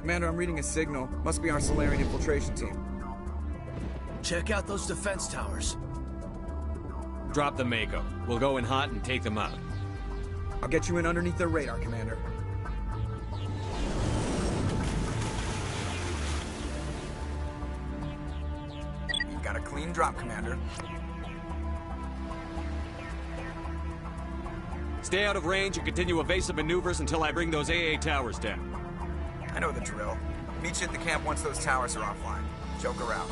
Commander, I'm reading a signal. Must be our Solarian infiltration team. Check out those defense towers. Drop the Mako. We'll go in hot and take them out. I'll get you in underneath their radar, Commander. You've got a clean drop, Commander. Stay out of range and continue evasive maneuvers until I bring those AA towers down. I know the drill. Meet you at the camp once those towers are offline. Joke around.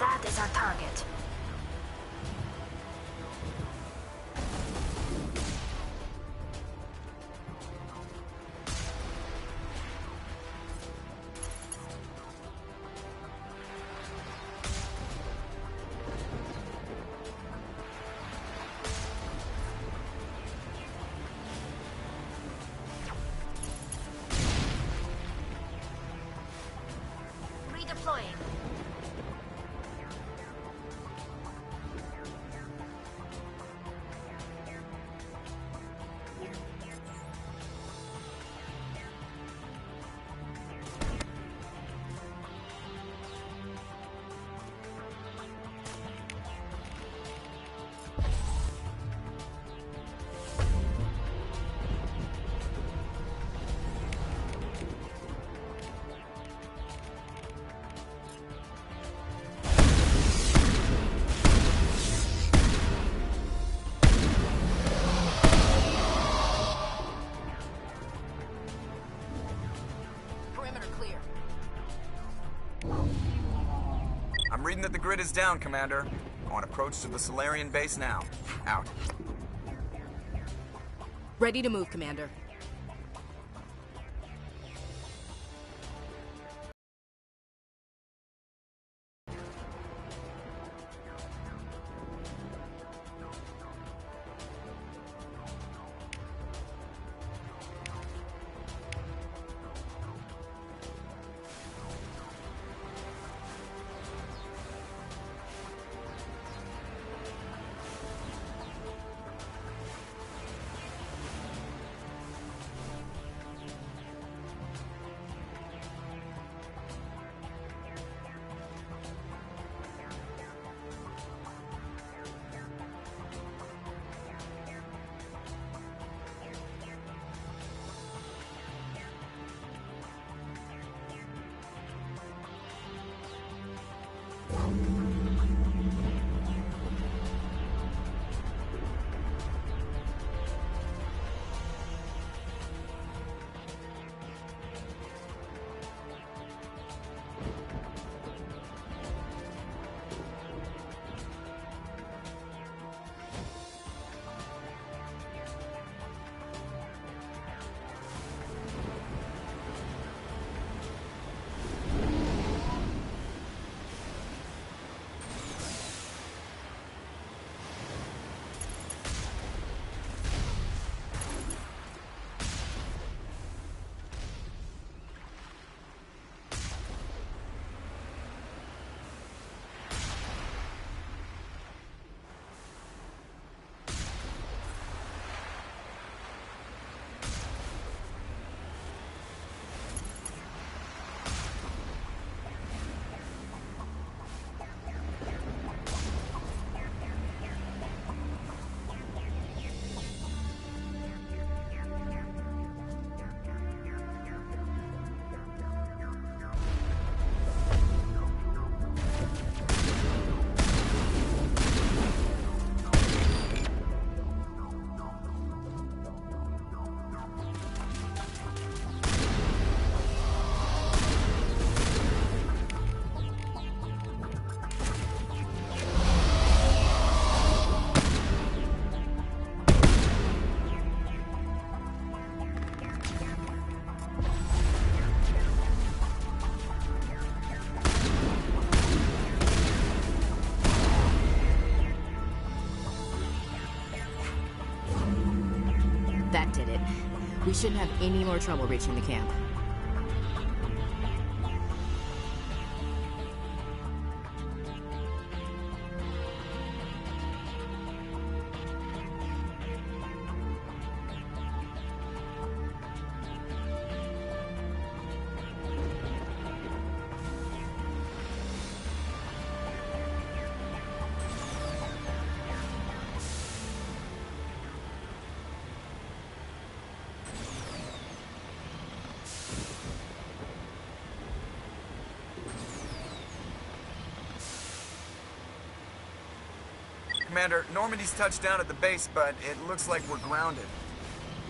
That is our target. Redeploying. Perimeter clear. I'm reading that the grid is down, Commander. On approach to the Solarian base now. Out. Ready to move, Commander. That did it. We shouldn't have any more trouble reaching the camp. Commander, Normandy's touched down at the base, but it looks like we're grounded.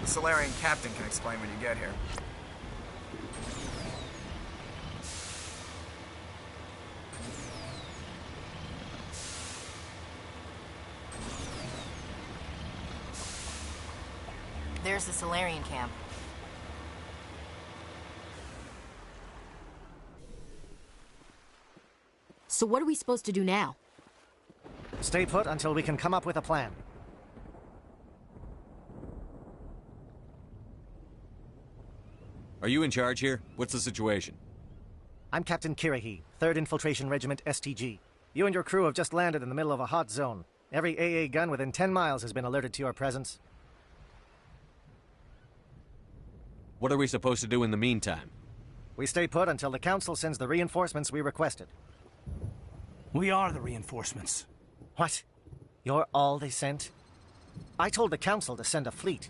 The Solarian captain can explain when you get here. There's the Solarian camp. So what are we supposed to do now? Stay put until we can come up with a plan. Are you in charge here? What's the situation? I'm Captain Kirahi, 3rd Infiltration Regiment STG. You and your crew have just landed in the middle of a hot zone. Every AA gun within 10 miles has been alerted to your presence. What are we supposed to do in the meantime? We stay put until the Council sends the reinforcements we requested. We are the reinforcements. What? You're all they sent? I told the Council to send a fleet.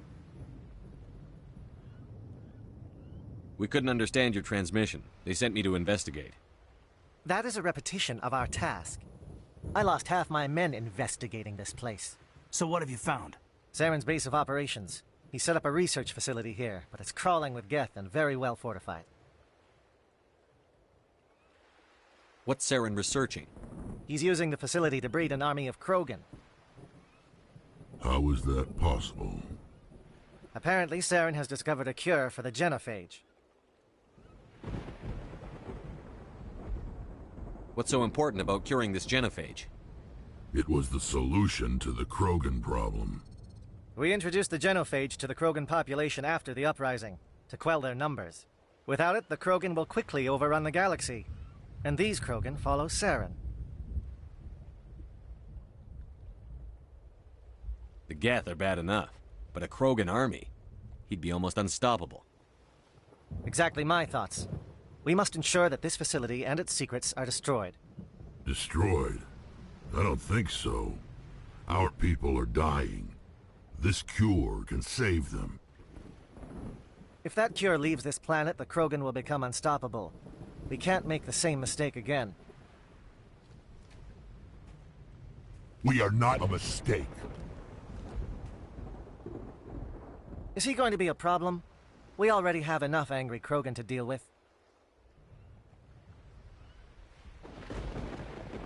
We couldn't understand your transmission. They sent me to investigate. That is a repetition of our task. I lost half my men investigating this place. So what have you found? Saren's base of operations. He set up a research facility here, but it's crawling with Geth and very well fortified. What's Saren researching? He's using the facility to breed an army of Krogan. How is that possible? Apparently, Saren has discovered a cure for the genophage. What's so important about curing this genophage? It was the solution to the Krogan problem. We introduced the genophage to the Krogan population after the uprising, to quell their numbers. Without it, the Krogan will quickly overrun the galaxy. And these Krogan follow Saren. The Geth are bad enough, but a Krogan army? He'd be almost unstoppable. Exactly my thoughts. We must ensure that this facility and its secrets are destroyed. Destroyed? I don't think so. Our people are dying. This cure can save them. If that cure leaves this planet, the Krogan will become unstoppable. We can't make the same mistake again. We are not a mistake. Is he going to be a problem? We already have enough angry Krogan to deal with.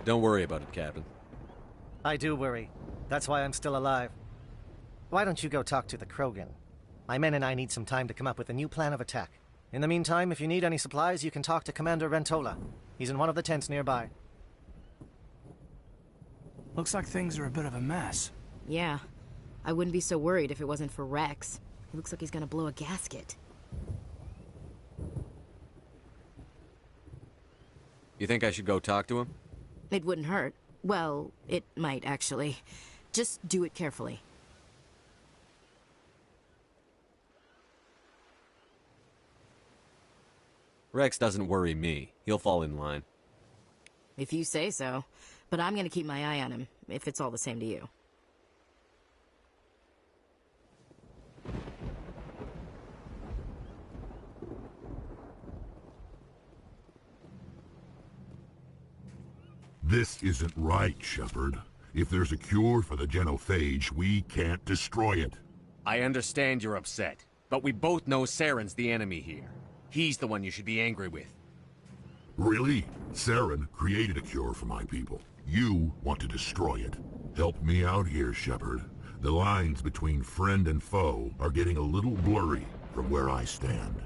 Don't worry about it, Captain. I do worry. That's why I'm still alive. Why don't you go talk to the Krogan? My men and I need some time to come up with a new plan of attack. In the meantime, if you need any supplies, you can talk to Commander Rentola. He's in one of the tents nearby. Looks like things are a bit of a mess. Yeah. I wouldn't be so worried if it wasn't for Rex. He looks like he's gonna blow a gasket. You think I should go talk to him? It wouldn't hurt. Well, it might, actually. Just do it carefully. Rex doesn't worry me. He'll fall in line. If you say so. But I'm gonna keep my eye on him, if it's all the same to you. This isn't right, Shepard. If there's a cure for the genophage, we can't destroy it. I understand you're upset, but we both know Saren's the enemy here. He's the one you should be angry with. Really? Saren created a cure for my people. You want to destroy it. Help me out here, Shepard. The lines between friend and foe are getting a little blurry from where I stand.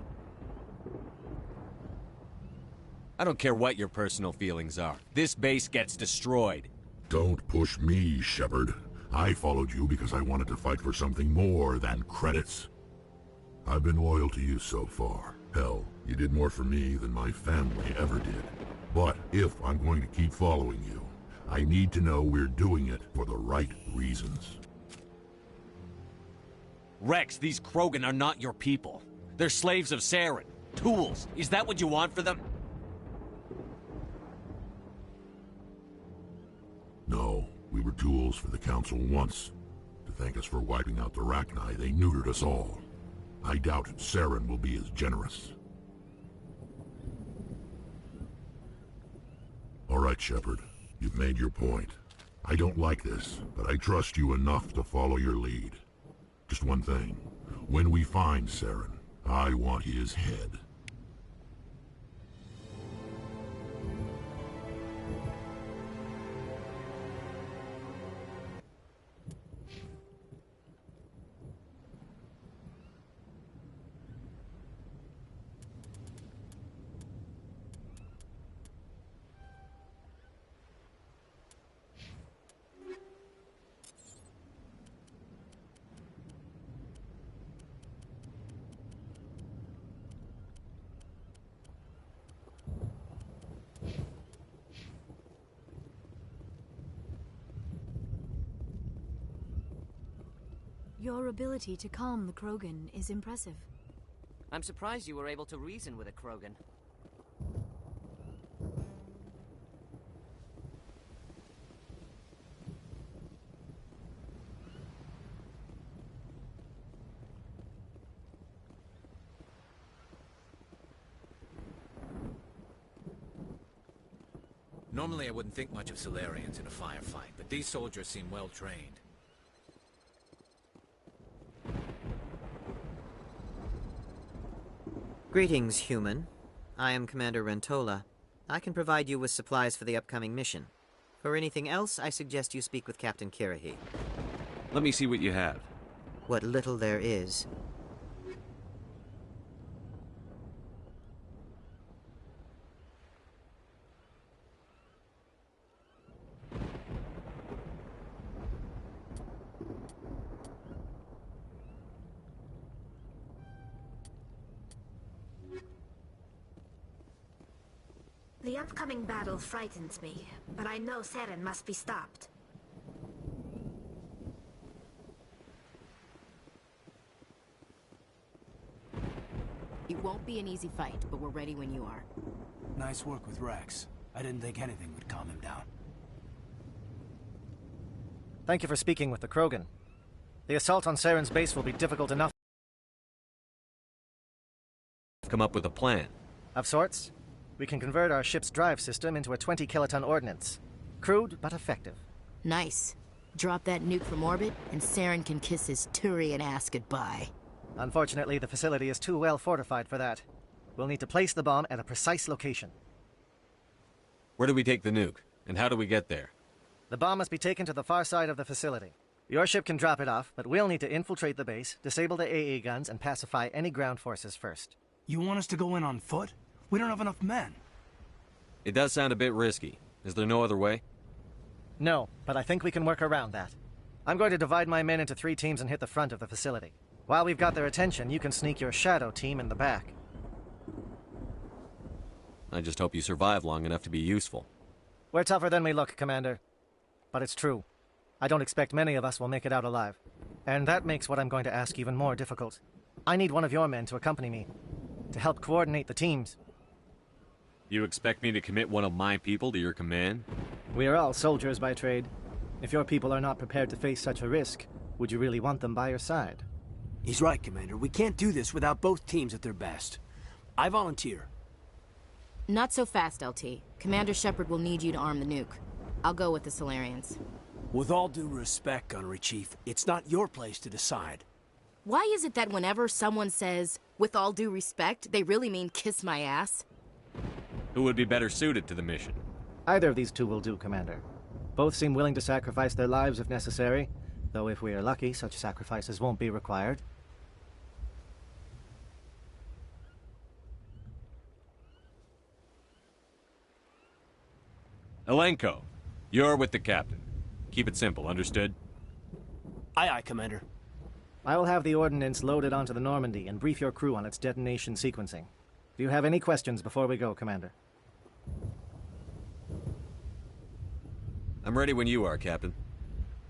I don't care what your personal feelings are. This base gets destroyed. Don't push me, Shepard. I followed you because I wanted to fight for something more than credits. I've been loyal to you so far. Hell, you did more for me than my family ever did. But if I'm going to keep following you, I need to know we're doing it for the right reasons. Rex, these Krogan are not your people. They're slaves of Saren. Tools. Is that what you want for them? No, we were tools for the Council once. To thank us for wiping out the Rachni, they neutered us all. I doubt Saren will be as generous. All right, Shepard. You've made your point. I don't like this, but I trust you enough to follow your lead. Just one thing. When we find Saren, I want his head. Your ability to calm the Krogan is impressive. I'm surprised you were able to reason with a Krogan. Normally I wouldn't think much of Solarians in a firefight, but these soldiers seem well trained. Greetings, human. I am Commander Rentola. I can provide you with supplies for the upcoming mission. For anything else, I suggest you speak with Captain Kirahi. Let me see what you have. What little there is. The upcoming battle frightens me, but I know Saren must be stopped. It won't be an easy fight, but we're ready when you are. Nice work with Rex. I didn't think anything would calm him down. Thank you for speaking with the Krogan. The assault on Saren's base will be difficult enough. Come up with a plan. Of sorts. We can convert our ship's drive system into a 20-kiloton ordnance. Crude, but effective. Nice. Drop that nuke from orbit, and Saren can kiss his Turian ass goodbye. Unfortunately, the facility is too well fortified for that. We'll need to place the bomb at a precise location. Where do we take the nuke? And how do we get there? The bomb must be taken to the far side of the facility. Your ship can drop it off, but we'll need to infiltrate the base, disable the AA guns, and pacify any ground forces first. You want us to go in on foot? We don't have enough men. It does sound a bit risky. Is there no other way? No, but I think we can work around that. I'm going to divide my men into 3 teams and hit the front of the facility. While we've got their attention, you can sneak your shadow team in the back. I just hope you survive long enough to be useful. We're tougher than we look, Commander. But it's true. I don't expect many of us will make it out alive. And that makes what I'm going to ask even more difficult. I need one of your men to accompany me, to help coordinate the teams. You expect me to commit one of my people to your command? We are all soldiers by trade. If your people are not prepared to face such a risk, would you really want them by your side? He's right, Commander. We can't do this without both teams at their best. I volunteer. Not so fast, LT. Commander Shepard will need you to arm the nuke. I'll go with the Solarians. With all due respect, Gunnery Chief, it's not your place to decide. Why is it that whenever someone says, with all due respect, they really mean kiss my ass? Who would be better suited to the mission? Either of these 2 will do, Commander. Both seem willing to sacrifice their lives if necessary, though if we are lucky, such sacrifices won't be required. Elenko, you're with the captain. Keep it simple, understood? Aye, aye, Commander. I will have the ordnance loaded onto the Normandy and brief your crew on its detonation sequencing. Do you have any questions before we go, Commander? I'm ready when you are, Captain.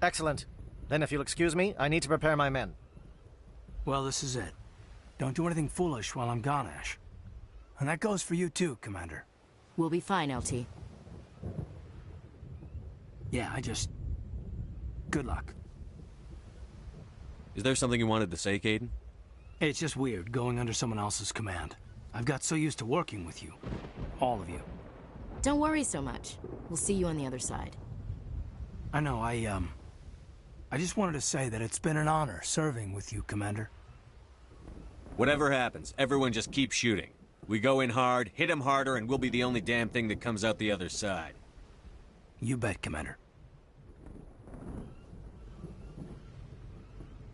Excellent. Then if you'll excuse me, I need to prepare my men. Well, this is it. Don't do anything foolish while I'm gone, Ash. And that goes for you too, Commander. We'll be fine, LT. Yeah, good luck. Is there something you wanted to say, Caden? It's just weird, going under someone else's command. I've got so used to working with you. All of you. Don't worry so much. We'll see you on the other side. I know, I just wanted to say that it's been an honor serving with you, Commander. Whatever happens, everyone just keep shooting. We go in hard, hit them harder, and we'll be the only damn thing that comes out the other side. You bet, Commander.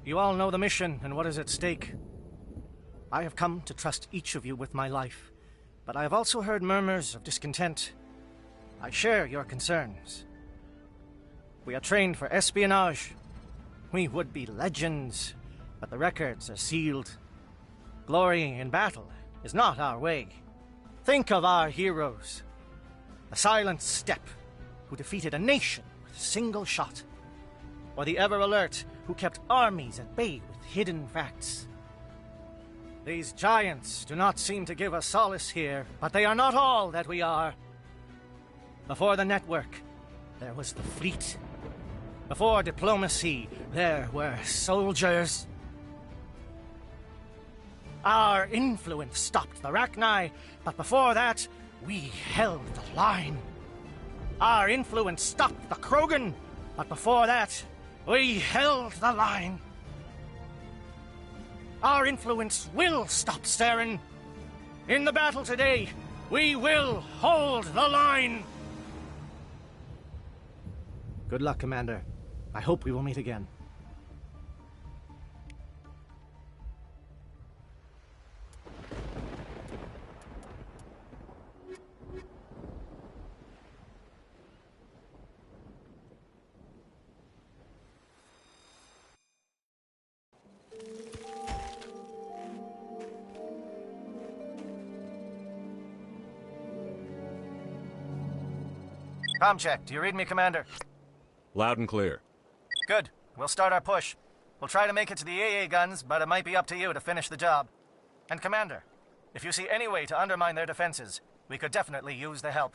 You all know the mission and what is at stake. I have come to trust each of you with my life, but I have also heard murmurs of discontent. I share your concerns. We are trained for espionage. We would be legends, but the records are sealed. Glory in battle is not our way. Think of our heroes. The silent step who defeated a nation with a single shot. Or the ever-alert who kept armies at bay with hidden facts. These giants do not seem to give us solace here, but they are not all that we are. Before the network, there was the fleet. Before diplomacy, there were soldiers. Our influence stopped the Rachni, but before that, we held the line. Our influence stopped the Krogan, but before that, we held the line. Our influence will stop Saren. In the battle today, we will hold the line. Good luck, Commander. I hope we will meet again. Com check. Do you read me, Commander? Loud and clear. Good. We'll start our push. We'll try to make it to the AA guns, but it might be up to you to finish the job. And Commander, if you see any way to undermine their defenses, we could definitely use the help.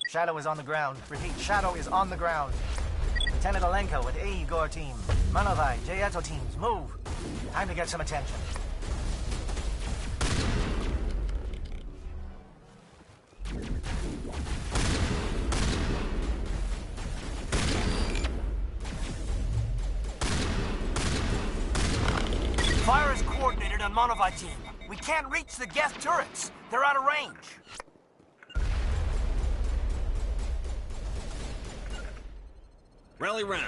Shadow is on the ground. Repeat, Shadow is on the ground. Lieutenant Alenko with A. Igor team. Manovai, Jayeto teams, move. Time to get some attention. Fire is coordinated on Manovai team. We can't reach the gas turrets. They're out of range. Rally round.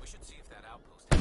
We should see if that outpost has...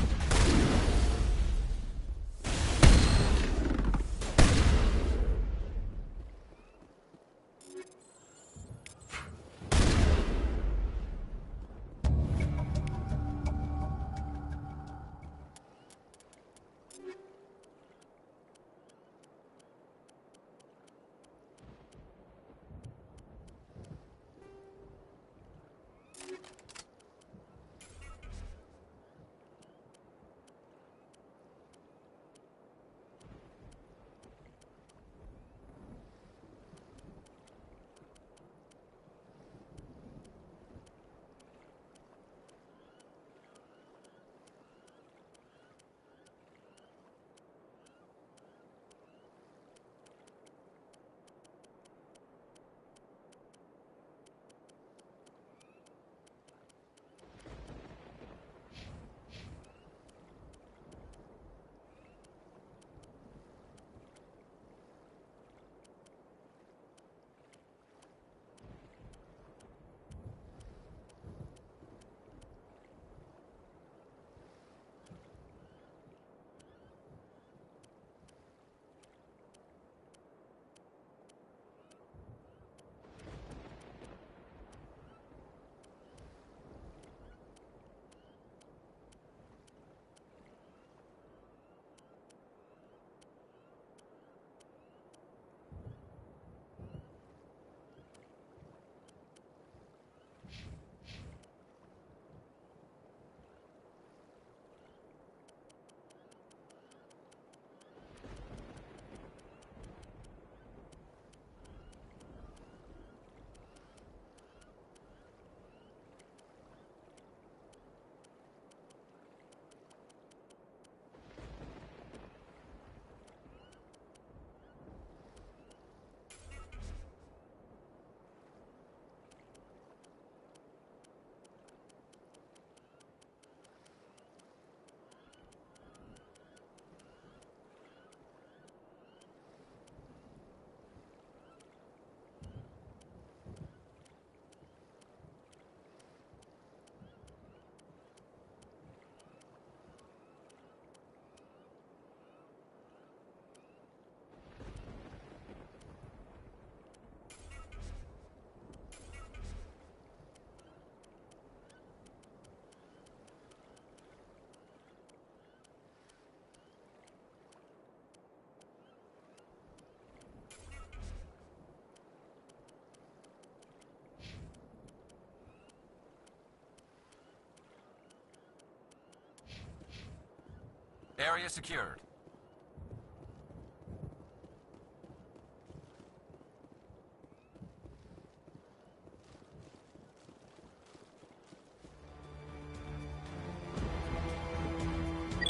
Area secured.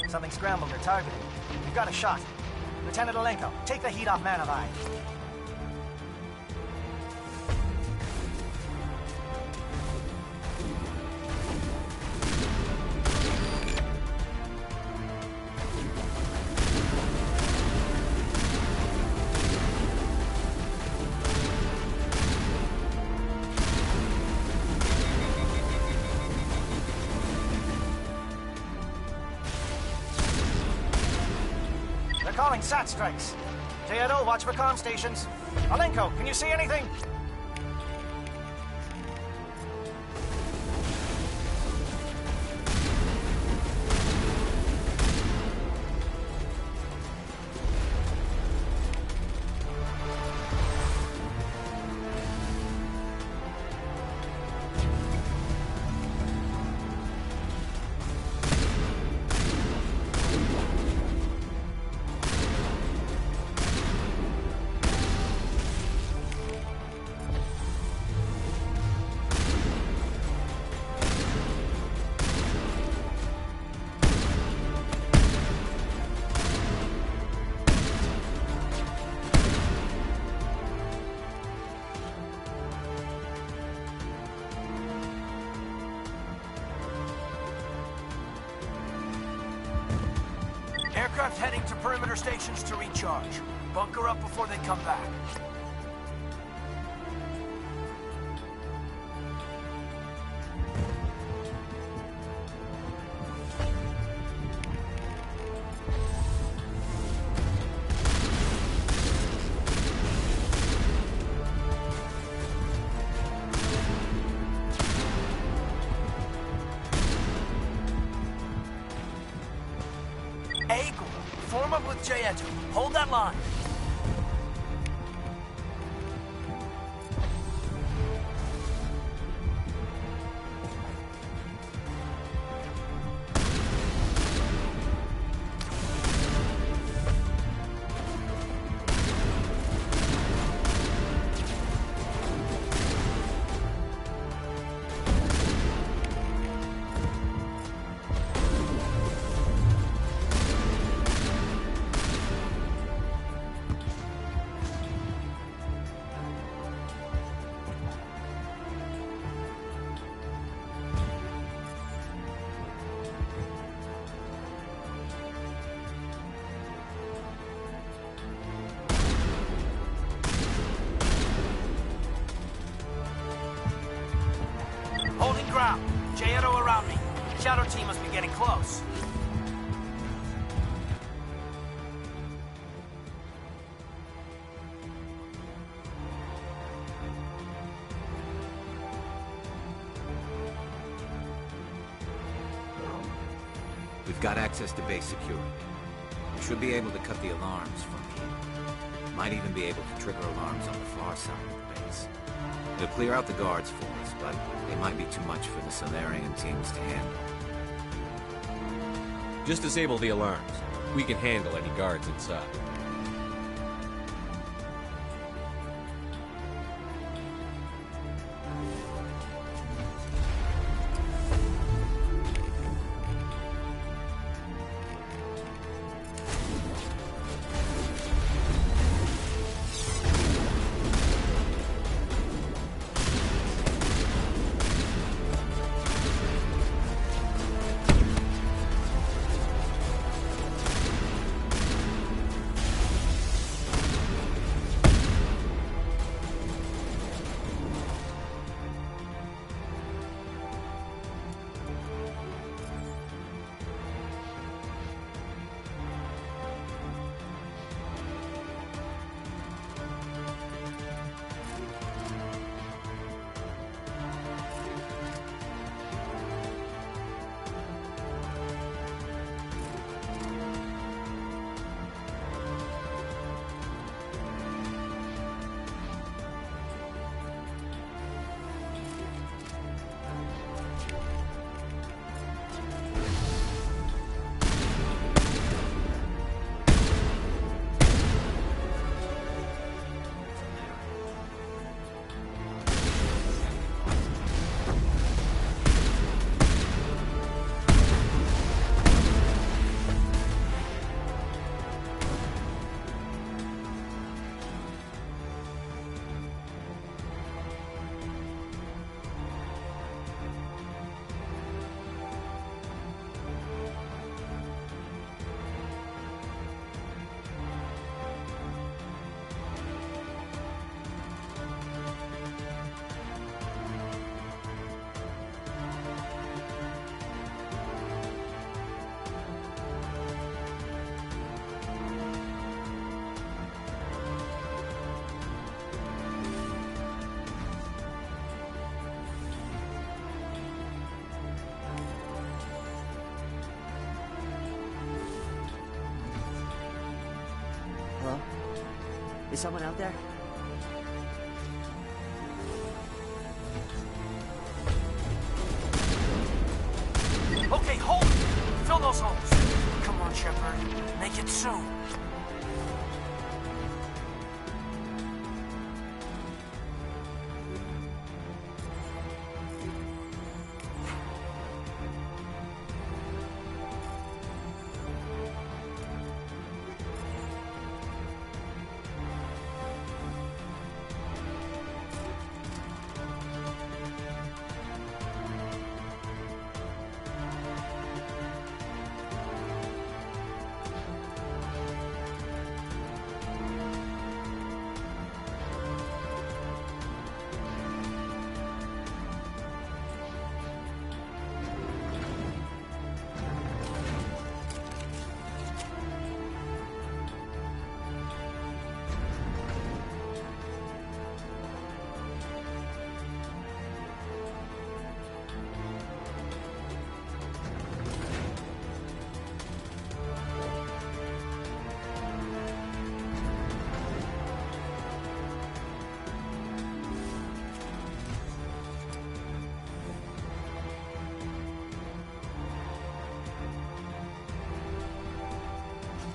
Something scrambled or targeted. You've got a shot. Lieutenant Alenko, take the heat off Manovi. Calling SAT strikes. Teodo, watch for comm stations. Alenko, can you see anything? Aircraft heading to perimeter stations to recharge. Bunker up before they come back. Form up with Jaeto. Hold that line. Holding ground. Jaeto around me. Shadow team must be getting close. We've got access to base security. We should be able to cut the alarms from here. Might even be able to trigger alarms on the far side of the base. It'll clear out the guards for us, but they might be too much for the Solarian teams to handle. Just disable the alarms. We can handle any guards inside. Is someone out there? Okay, hold it! Fill those holes! Come on, Shepard. Make it soon.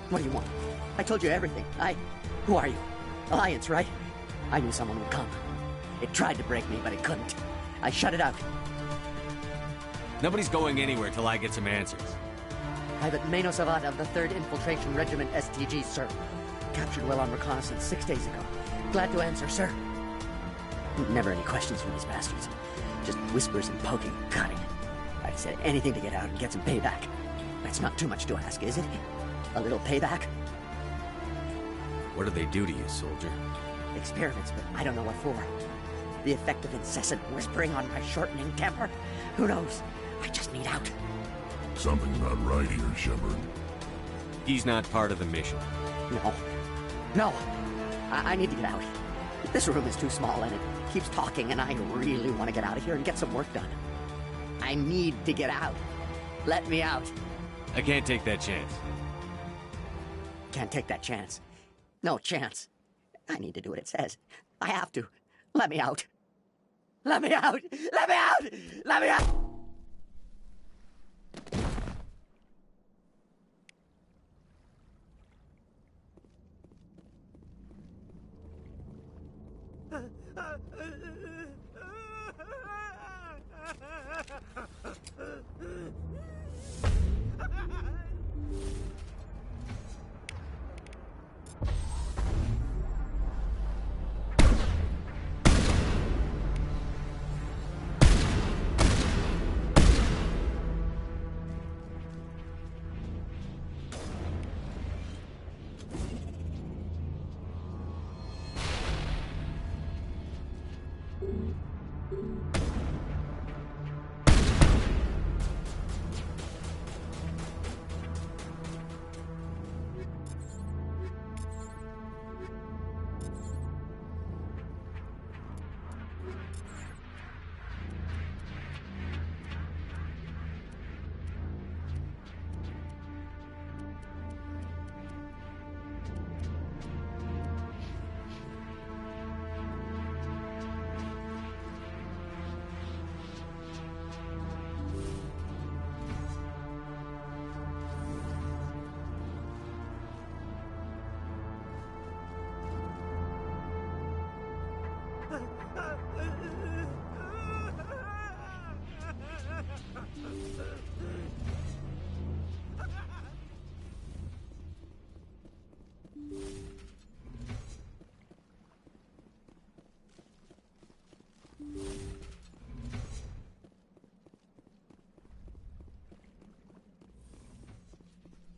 What do you want? I told you everything. Who are you? Alliance, right? I knew someone would come. It tried to break me, but it couldn't. I shut it out. Nobody's going anywhere till I get some answers. Private Mano Savat of the 3rd Infiltration Regiment STG, sir. Captured while on reconnaissance 6 days ago. Glad to answer, sir. Never any questions from these bastards. Just whispers and poking and cutting. I'd said anything to get out and get some payback. That's not too much to ask, is it? A little payback? What did they do to you, soldier? Experiments, but I don't know what for. The effect of incessant whispering on my shortening temper? Who knows? I just need out. Something's not right here, Shepard. He's not part of the mission. No. I need to get out. This room is too small and it keeps talking and I really want to get out of here and get some work done. I need to get out. Let me out. I can't take that chance. Can't take that chance. No chance. I need to do what it says. I have to. Let me out. Let me out! Let me out! Let me out!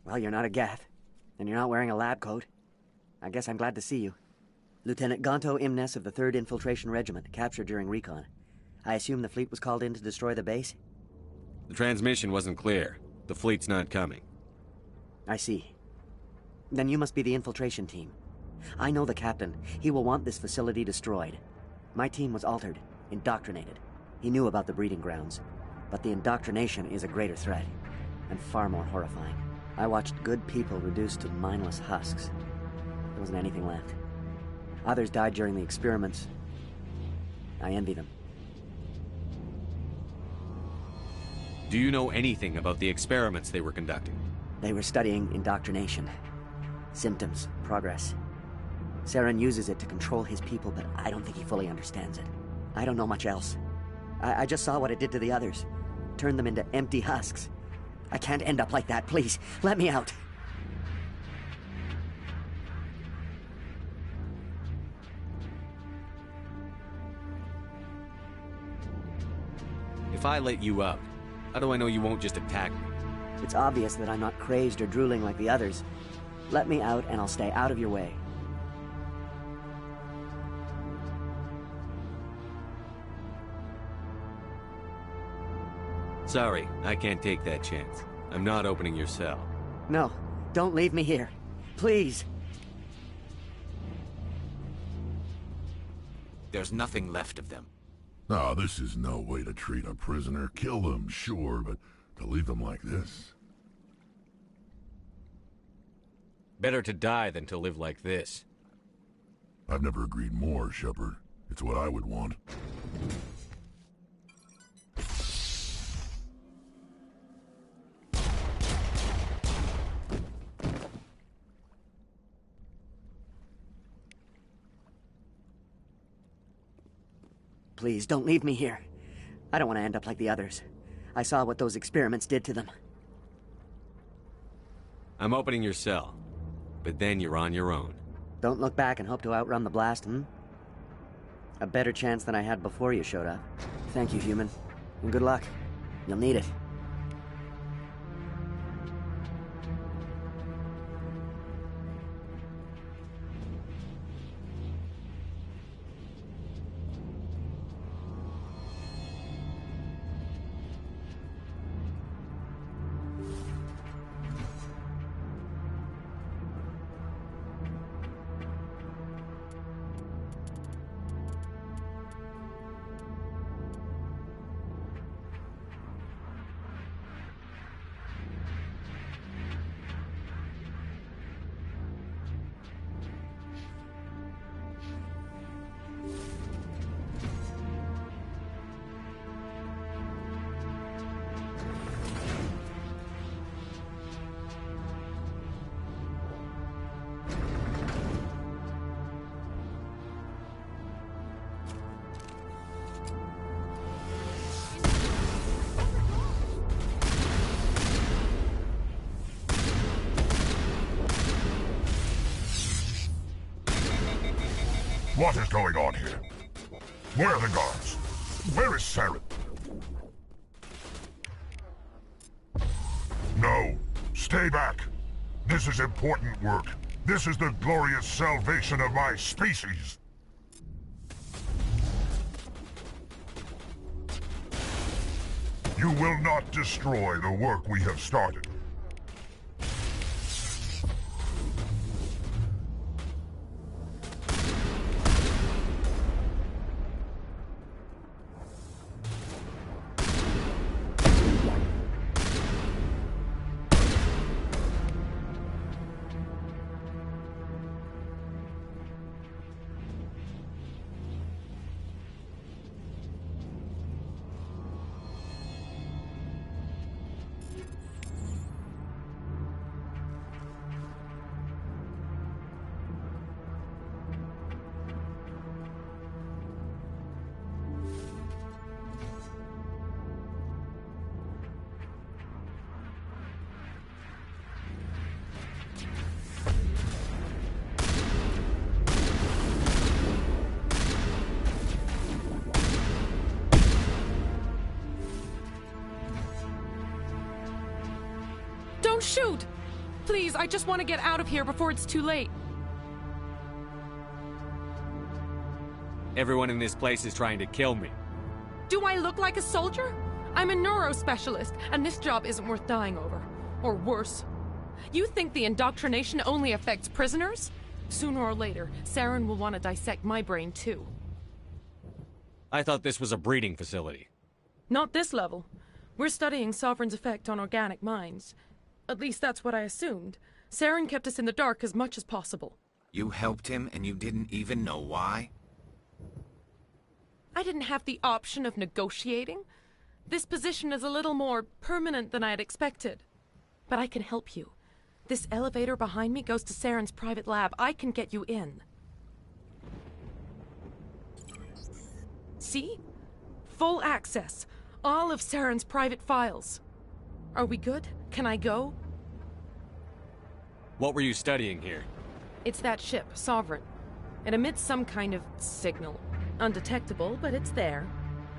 Well, you're not a Geth, and you're not wearing a lab coat. I guess I'm glad to see you. Lieutenant Gonto Imnes of the 3rd Infiltration Regiment, captured during recon. I assume the fleet was called in to destroy the base? The transmission wasn't clear. The fleet's not coming. I see. Then you must be the infiltration team. I know the captain. He will want this facility destroyed. My team was altered, indoctrinated. He knew about the breeding grounds. But the indoctrination is a greater threat, and far more horrifying. I watched good people reduced to mindless husks. There wasn't anything left. Others died during the experiments. I envy them. Do you know anything about the experiments they were conducting? They were studying indoctrination. Symptoms, progress. Saren uses it to control his people, but I don't think he fully understands it. I don't know much else. I just saw what it did to the others. Turned them into empty husks. I can't end up like that, please. Let me out. If I let you out, how do I know you won't just attack me? It's obvious that I'm not crazed or drooling like the others. Let me out and I'll stay out of your way. Sorry, I can't take that chance. I'm not opening your cell. No, don't leave me here. Please. There's nothing left of them. No, this is no way to treat a prisoner. Kill them, sure, but to leave them like this? Better to die than to live like this. I've never agreed more, Shepard. It's what I would want. Please, don't leave me here. I don't want to end up like the others. I saw what those experiments did to them. I'm opening your cell, but then you're on your own. Don't look back and hope to outrun the blast, hmm? A better chance than I had before you showed up. Thank you, human. And good luck. You'll need it. What is going on here? Where are the guards? Where is Saren? No. Stay back. This is important work. This is the glorious salvation of my species. You will not destroy the work we have started. Don't shoot! Please, I just want to get out of here before it's too late. Everyone in this place is trying to kill me. Do I look like a soldier? I'm a neurospecialist, and this job isn't worth dying over. Or worse. You think the indoctrination only affects prisoners? Sooner or later, Saren will want to dissect my brain too. I thought this was a breeding facility. Not this level. We're studying Sovereign's effect on organic minds. At least that's what I assumed. Saren kept us in the dark as much as possible. You helped him and you didn't even know why? I didn't have the option of negotiating. This position is a little more permanent than I had expected. But I can help you. This elevator behind me goes to Saren's private lab. I can get you in. See? Full access. All of Saren's private files. Are we good? Can I go? What were you studying here? It's that ship, Sovereign. It emits some kind of signal. Undetectable, but it's there.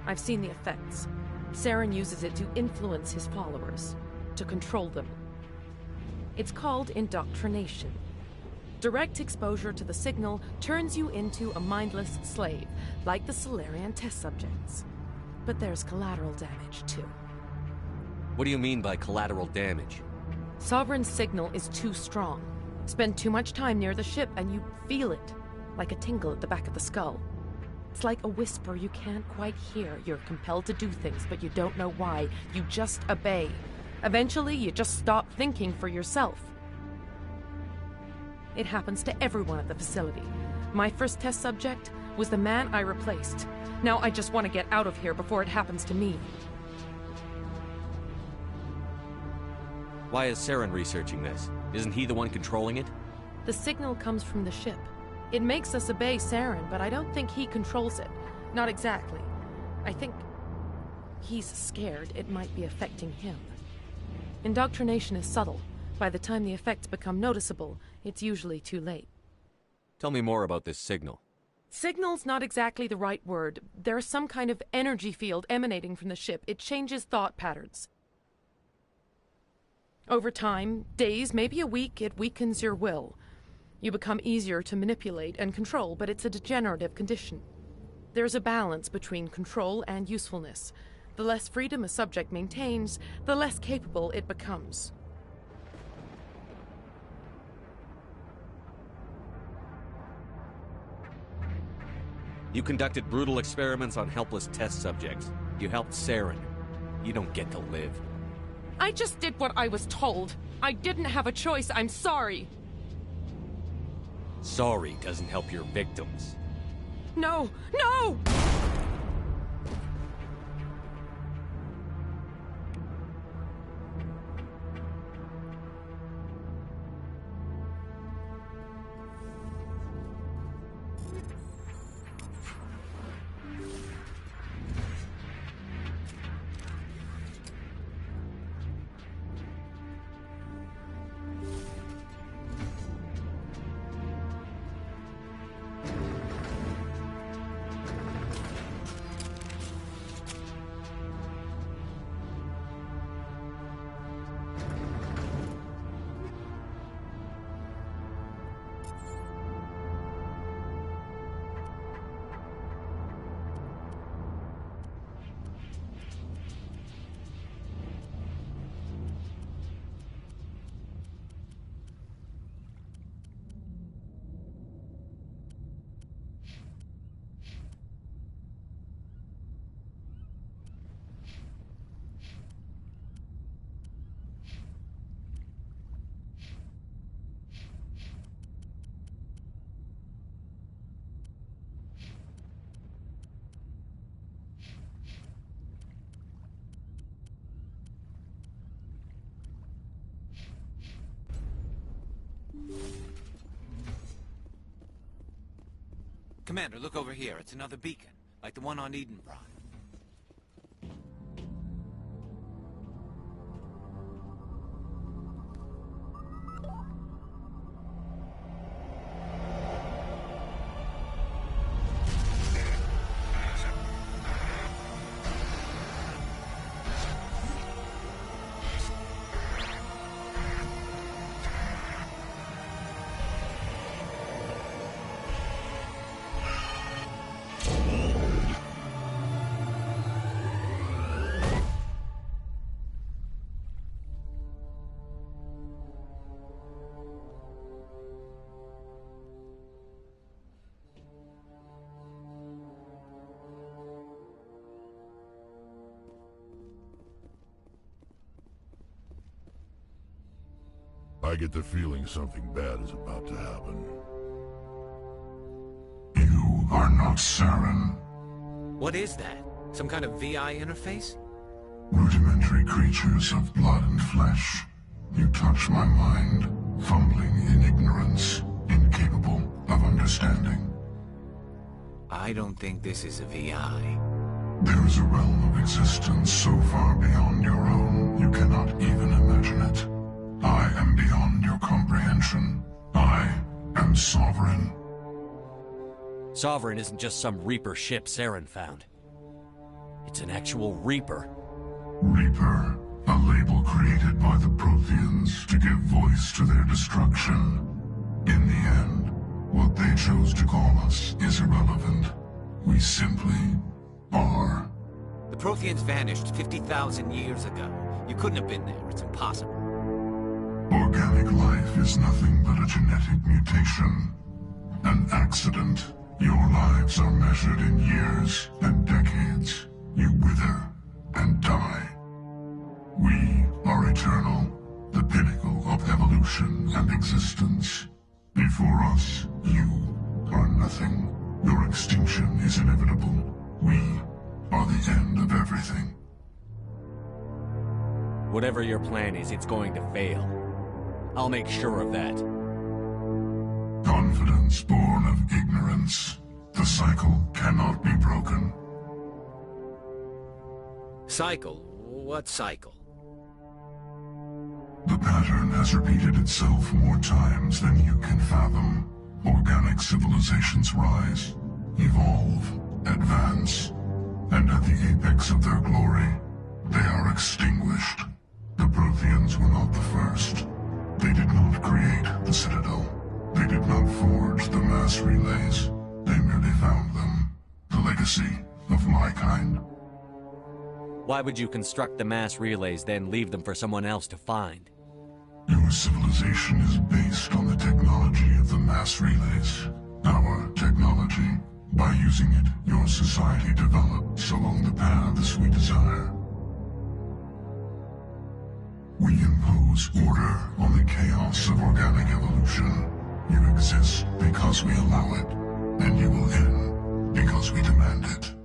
I've seen the effects. Saren uses it to influence his followers, to control them. It's called indoctrination. Direct exposure to the signal turns you into a mindless slave, like the Solarian test subjects. But there's collateral damage, too. What do you mean by collateral damage? Sovereign's signal is too strong. Spend too much time near the ship and you feel it, like a tingle at the back of the skull. It's like a whisper you can't quite hear. You're compelled to do things, but you don't know why. You just obey. Eventually, you just stop thinking for yourself. It happens to everyone at the facility. My first test subject was the man I replaced. Now I just want to get out of here before it happens to me. Why is Saren researching this? Isn't he the one controlling it? The signal comes from the ship. It makes us obey Saren, but I don't think he controls it. Not exactly. I think he's scared it might be affecting him. Indoctrination is subtle. By the time the effects become noticeable, it's usually too late. Tell me more about this signal. Signal's not exactly the right word. There's some kind of energy field emanating from the ship. It changes thought patterns. Over time, days, maybe a week, it weakens your will. You become easier to manipulate and control, but it's a degenerative condition. There's a balance between control and usefulness. The less freedom a subject maintains, the less capable it becomes. You conducted brutal experiments on helpless test subjects. You helped Saren. You don't get to live. I just did what I was told. I didn't have a choice. I'm sorry. Sorry doesn't help your victims. No! No! Commander, look over here. It's another beacon, like the one on Edenbrod. I get the feeling something bad is about to happen. about Saren. What is that? Some kind of VI interface? Rudimentary creatures of blood and flesh. You touch my mind, fumbling in ignorance, incapable of understanding. I don't think this is a VI. There is a realm of existence so far beyond your own, you cannot even imagine it. I am beyond your comprehension. I am Sovereign. Sovereign isn't just some Reaper ship Saren found. It's an actual Reaper. Reaper, a label created by the Protheans to give voice to their destruction. In the end, what they chose to call us is irrelevant. We simply are. The Protheans vanished 50,000 years ago. You couldn't have been there. It's impossible. Organic life is nothing but a genetic mutation. An accident. Your lives are measured in years and decades. You wither and die. We are eternal, the pinnacle of evolution and existence. Before us, you are nothing. Your extinction is inevitable. We are the end of everything. Whatever your plan is, it's going to fail. I'll make sure of that. Confidence born of ignorance. The cycle cannot be broken. Cycle? What cycle? The pattern has repeated itself more times than you can fathom. Organic civilizations rise, evolve, advance, and at the apex of their glory, they are extinguished. The Protheans were not the first. They did not create the Citadel. They did not forge the mass relays. They merely found them. The legacy of my kind. Why would you construct the mass relays, then leave them for someone else to find? Your civilization is based on the technology of the mass relays. Our technology. By using it, your society develops along the paths we desire. We impose order on the chaos of organic evolution. You exist because we allow it, and you will end because we demand it.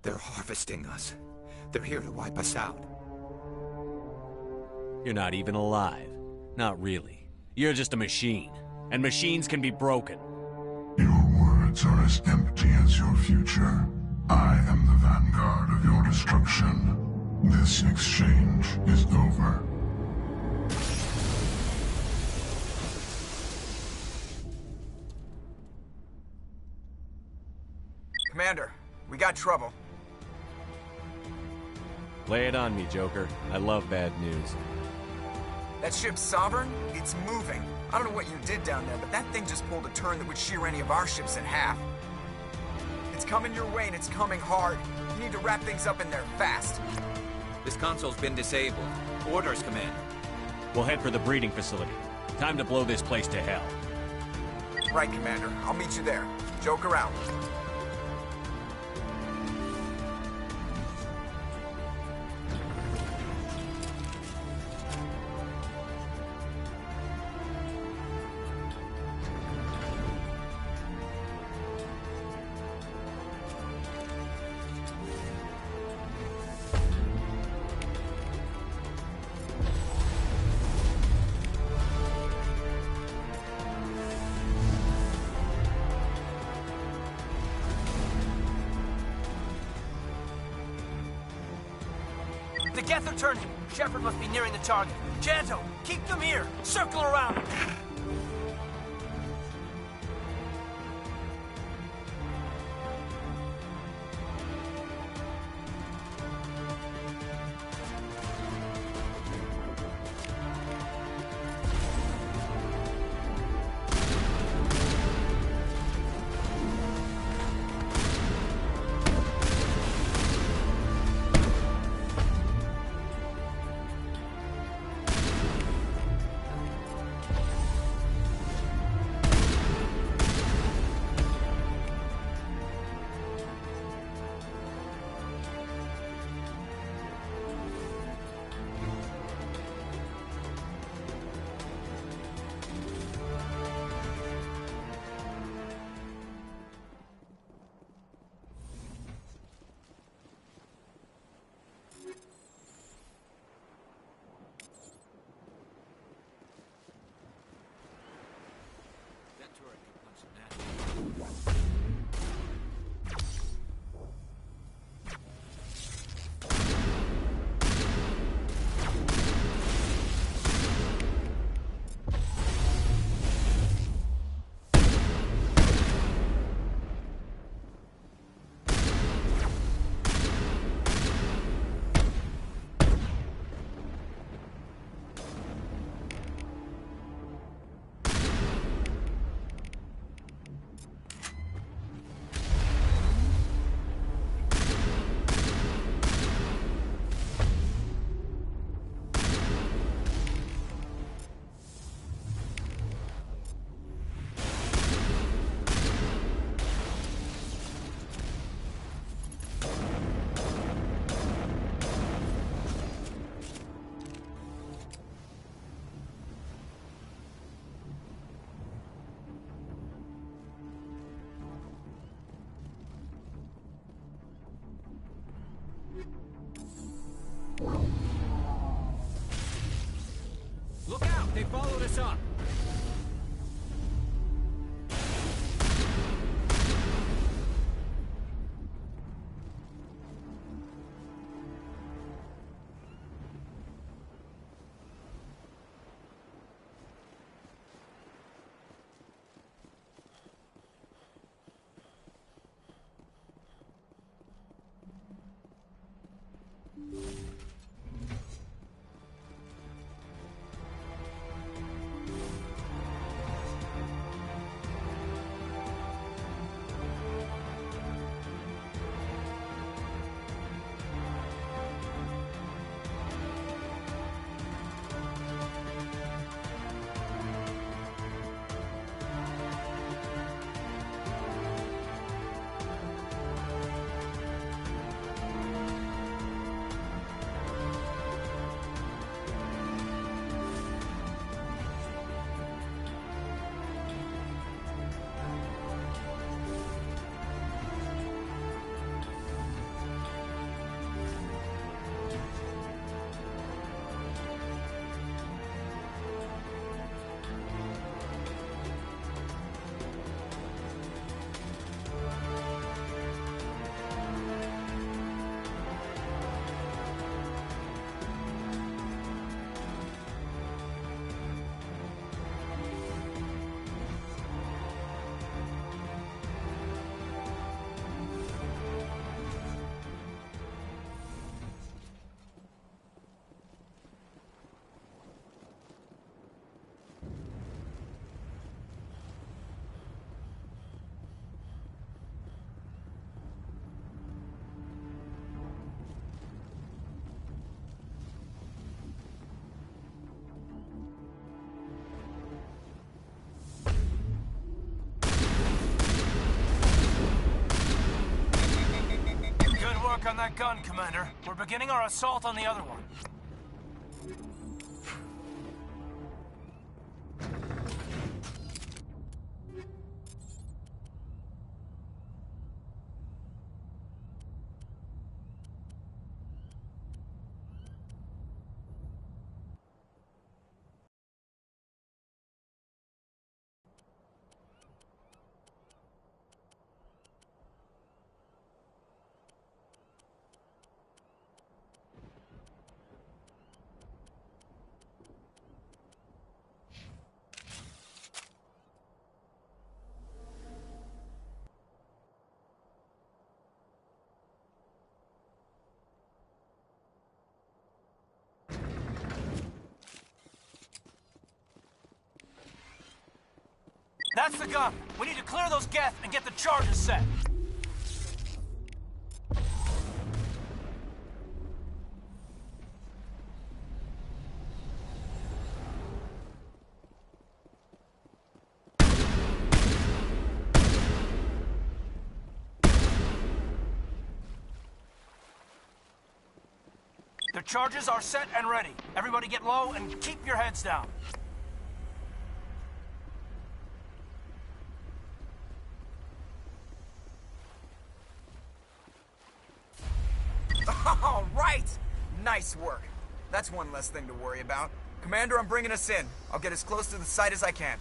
They're harvesting us. They're here to wipe us out. You're not even alive. Not really. You're just a machine. And machines can be broken. Your words are as empty as your future. I am the vanguard of your destruction. This exchange is over. Commander, we got trouble. Lay it on me, Joker. I love bad news. That ship's Sovereign? It's moving. I don't know what you did down there, but that thing just pulled a turn that would shear any of our ships in half. It's coming your way, and it's coming hard. You need to wrap things up in there fast. This console's been disabled. Orders, Commander. We'll head for the breeding facility. Time to blow this place to hell. Right, Commander. I'll meet you there. Joker out. The Geth are turning. Shepard must be nearing the target. Janto, keep them here. Circle around. They followed us up. On that gun, Commander. We're beginning our assault on the other one. That's the gun. We need to clear those Geth and get the charges set. The charges are set and ready. Everybody get low and keep your heads down. All right! Nice work. That's one less thing to worry about. Commander, I'm bringing us in. I'll get as close to the site as I can.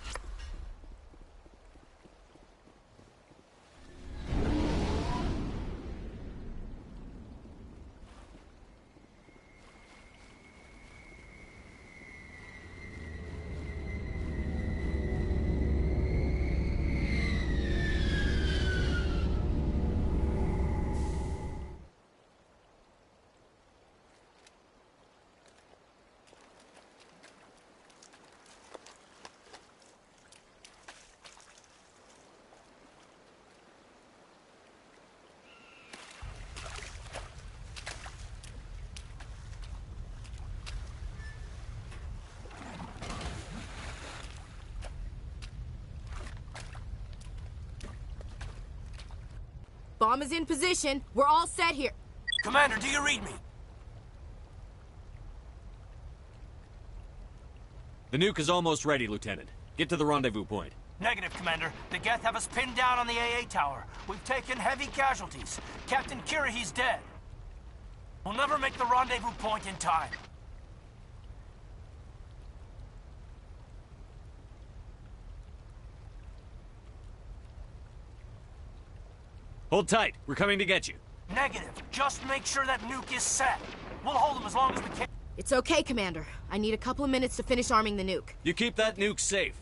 Bomb is in position. We're all set here. Commander, do you read me? The nuke is almost ready, Lieutenant. Get to the rendezvous point. Negative, Commander. The Geth have us pinned down on the AA tower. We've taken heavy casualties. Captain Kirahi's dead. We'll never make the rendezvous point in time. Hold tight. We're coming to get you. Negative. Just make sure that nuke is set. We'll hold them as long as we can. It's okay, Commander. I need a couple of minutes to finish arming the nuke. You keep that nuke safe.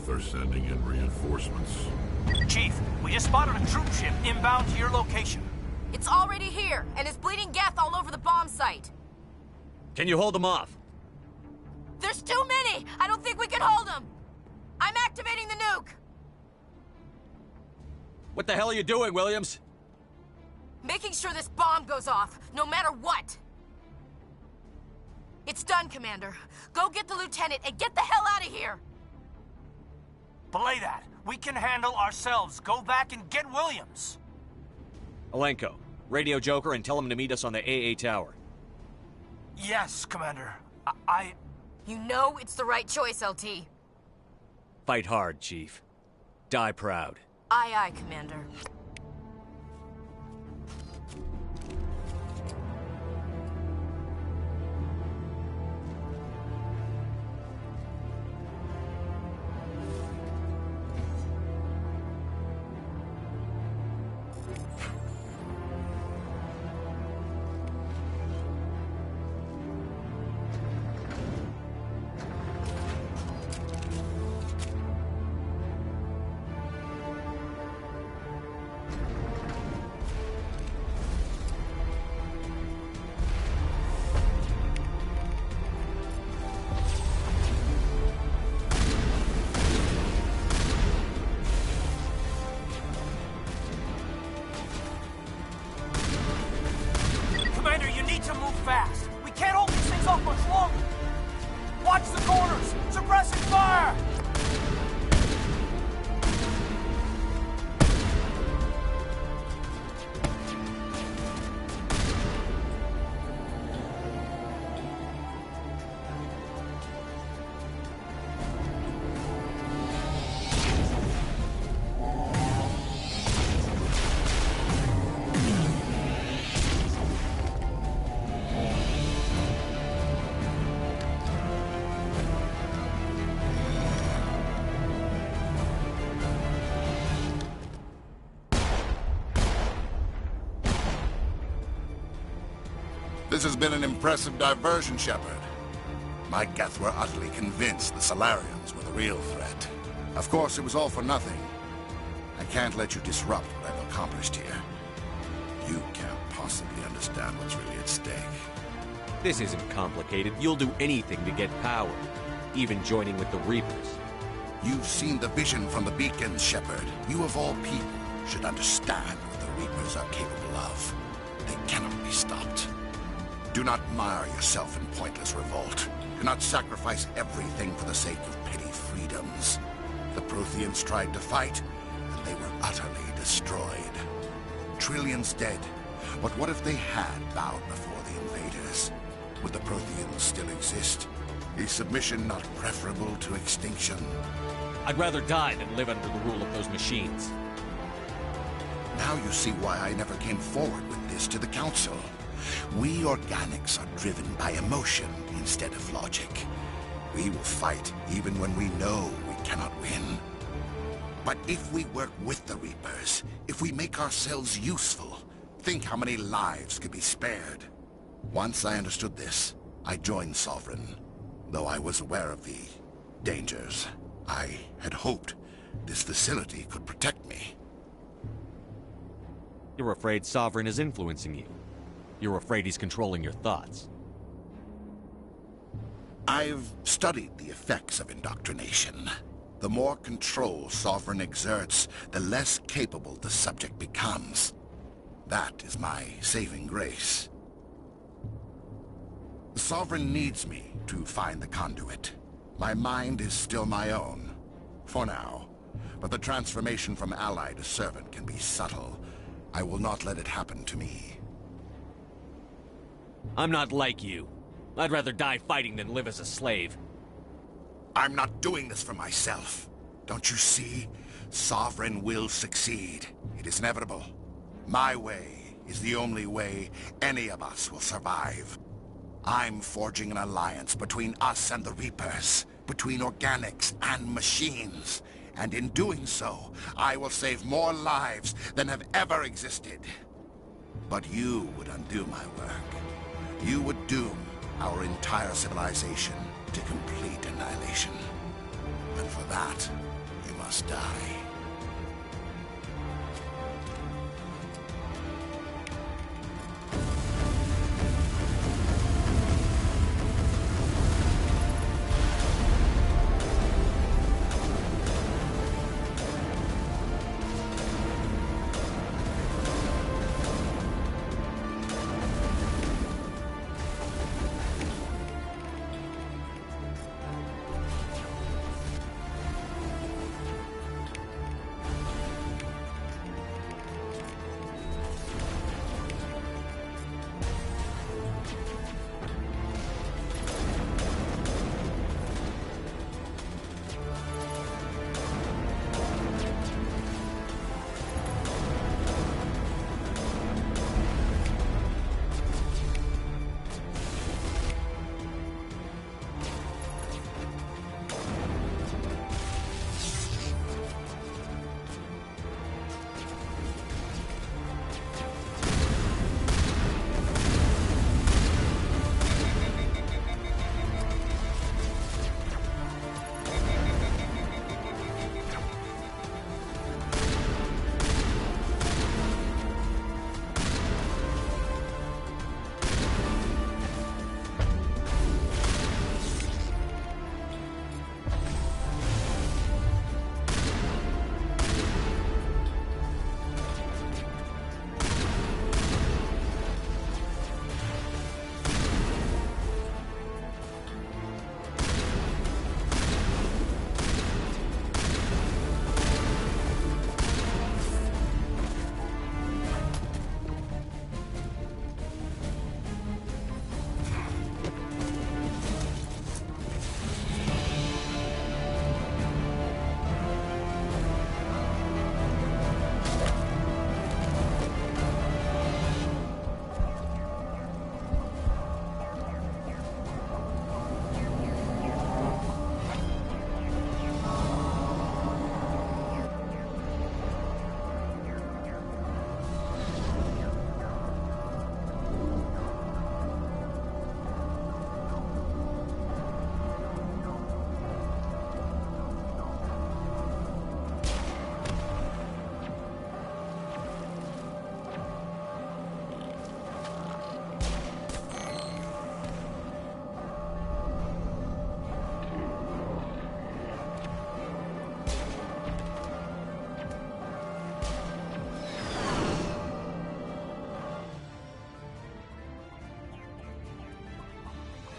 They're sending in reinforcements. Chief, we just spotted a troop ship inbound to your location. It's already here, and is bleeding Geth all over the bomb site. Can you hold them off? There's too many! I don't think we can hold them! I'm activating the nuke! What the hell are you doing, Williams? Making sure this bomb goes off, no matter what! It's done, Commander. Go get the lieutenant and get the hell out of here! Belay that. We can handle ourselves. Go back and get Williams. Alenko, radio Joker and tell him to meet us on the AA tower. Yes, Commander. You know it's the right choice, LT. Fight hard, Chief. Die proud. Aye, aye, Commander. To move fast. We can't hold these things off much longer. Watch the corners. Suppressing fire. This has been an impressive diversion, Shepard. My Geth were utterly convinced the Solarians were the real threat. Of course, it was all for nothing. I can't let you disrupt what I've accomplished here. You can't possibly understand what's really at stake. This isn't complicated. You'll do anything to get power, even joining with the Reapers. You've seen the vision from the beacons, Shepard. You of all people should understand what the Reapers are capable of. They cannot be stopped. Do not mire yourself in pointless revolt. Do not sacrifice everything for the sake of petty freedoms. The Protheans tried to fight, and they were utterly destroyed. Trillions dead. But what if they had bowed before the invaders? Would the Protheans still exist? Is submission not preferable to extinction? I'd rather die than live under the rule of those machines. Now you see why I never came forward with this to the Council. We organics are driven by emotion instead of logic. We will fight even when we know we cannot win. But if we work with the Reapers, if we make ourselves useful, think how many lives could be spared. Once I understood this, I joined Sovereign. Though I was aware of the dangers, I had hoped this facility could protect me. You're afraid Sovereign is influencing you. You're afraid he's controlling your thoughts. I've studied the effects of indoctrination. The more control Sovereign exerts, the less capable the subject becomes. That is my saving grace. The Sovereign needs me to find the conduit. My mind is still my own, for now. But the transformation from ally to servant can be subtle. I will not let it happen to me. I'm not like you. I'd rather die fighting than live as a slave. I'm not doing this for myself. Don't you see? Sovereign will succeed. It is inevitable. My way is the only way any of us will survive. I'm forging an alliance between us and the Reapers, between organics and machines. And in doing so, I will save more lives than have ever existed. But you would undo my work. You would doom our entire civilization to complete annihilation. And for that, you must die.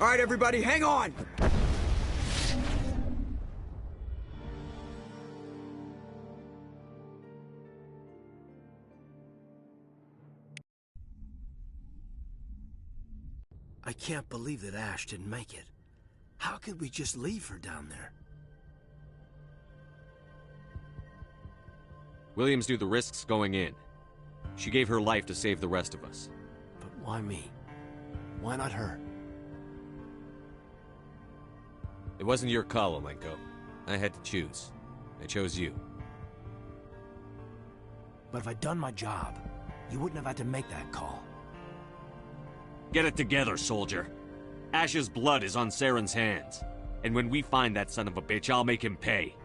All right, everybody, hang on! I can't believe that Ash didn't make it. How could we just leave her down there? Williams knew the risks going in. She gave her life to save the rest of us. But why me? Why not her? It wasn't your call, Olenko. I had to choose. I chose you. But if I'd done my job, you wouldn't have had to make that call. Get it together, soldier. Ash's blood is on Saren's hands. And when we find that son of a bitch, I'll make him pay.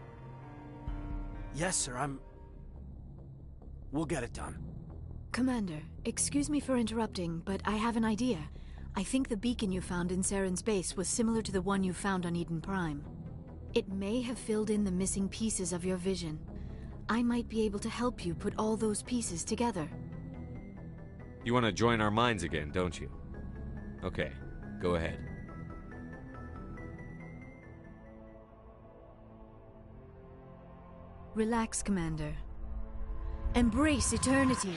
Yes, sir, We'll get it done. Commander, excuse me for interrupting, but I have an idea. I think the beacon you found in Saren's base was similar to the one you found on Eden Prime. It may have filled in the missing pieces of your vision. I might be able to help you put all those pieces together. You want to join our minds again, don't you? Okay, go ahead. Relax, Commander. Embrace eternity.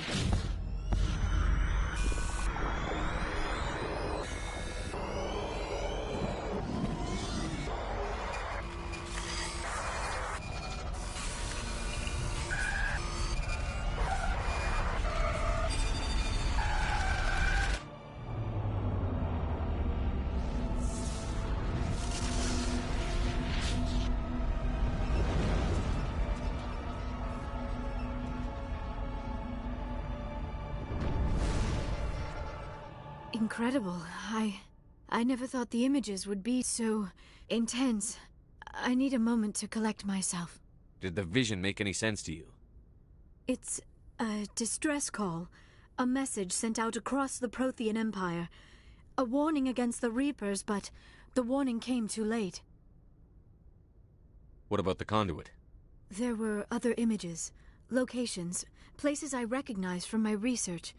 Incredible. I never thought the images would be so intense. I need a moment to collect myself. Did the vision make any sense to you? It's a distress call. A message sent out across the Prothean Empire. A warning against the Reapers, but the warning came too late. What about the conduit? There were other images, locations, places I recognized from my research.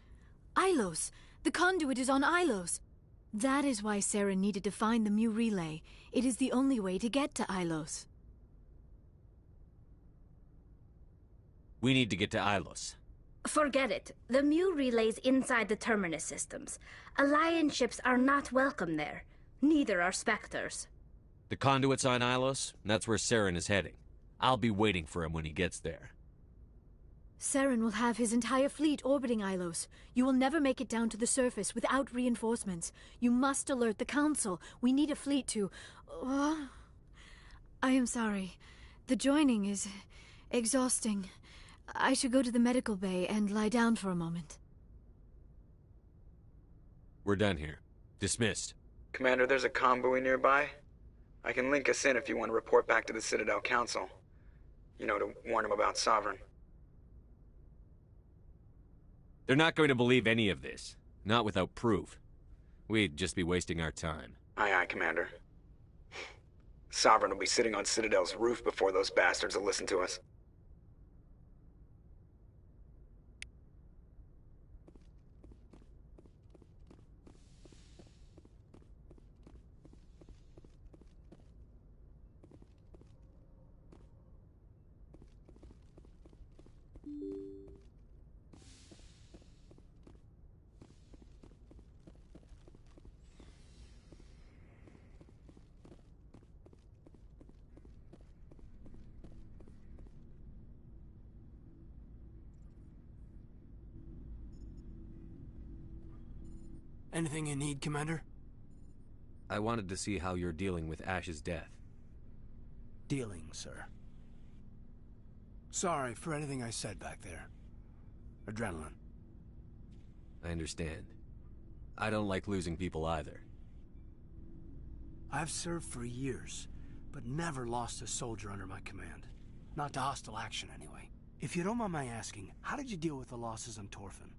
Ilos! The conduit is on Ilos! That is why Saren needed to find the Mu relay. It is the only way to get to Ilos. We need to get to Ilos. Forget it. The Mu relay's inside the Terminus systems. Alliance ships are not welcome there. Neither are Spectres. The conduit's on Ilos, and that's where Saren is heading. I'll be waiting for him when he gets there. Saren will have his entire fleet orbiting Ilos. You will never make it down to the surface without reinforcements. You must alert the Council. We need a fleet to... I am sorry. The joining is exhausting. I should go to the medical bay and lie down for a moment. We're done here. Dismissed. Commander, there's a convoy nearby. I can link us in if you want to report back to the Citadel Council. You know, to warn them about Sovereign. They're not going to believe any of this. Not without proof. We'd just be wasting our time. Aye, aye, Commander. Sovereign will be sitting on Citadel's roof before those bastards will listen to us. Anything you need, Commander? I wanted to see how you're dealing with Ash's death. Dealing, sir. Sorry for anything I said back there. Adrenaline. I understand. I don't like losing people either. I've served for years, but never lost a soldier under my command. Not to hostile action, anyway. If you don't mind my asking, how did you deal with the losses on Torfin?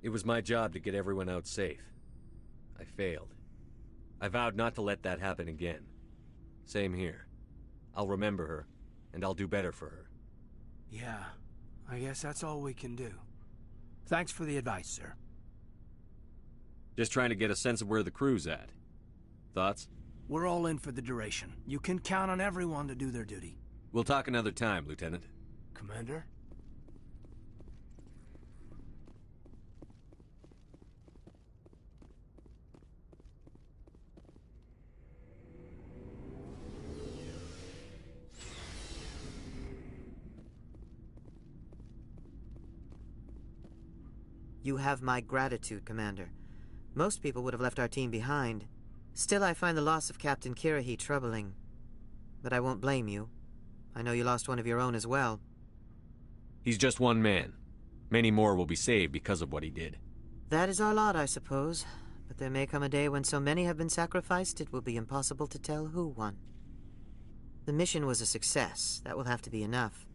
It was my job to get everyone out safe. I failed. I vowed not to let that happen again. Same here. I'll remember her, and I'll do better for her. Yeah, I guess that's all we can do. Thanks for the advice, sir. Just trying to get a sense of where the crew's at. Thoughts? We're all in for the duration. You can count on everyone to do their duty. We'll talk another time, Lieutenant. Commander? You have my gratitude, Commander. Most people would have left our team behind. Still, I find the loss of Captain Kirrahe troubling. But I won't blame you. I know you lost one of your own as well. He's just one man. Many more will be saved because of what he did. That is our lot, I suppose. But there may come a day when so many have been sacrificed, it will be impossible to tell who won. The mission was a success. That will have to be enough.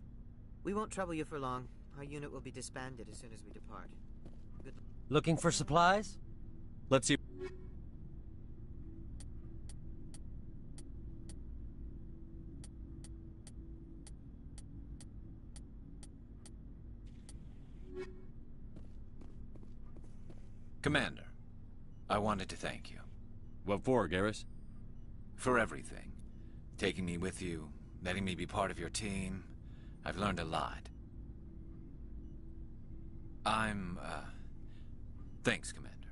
We won't trouble you for long. Our unit will be disbanded as soon as we depart. Looking for supplies? Let's see. Commander, I wanted to thank you. What for, Garrus? For everything. Taking me with you, letting me be part of your team. I've learned a lot. Thanks, Commander.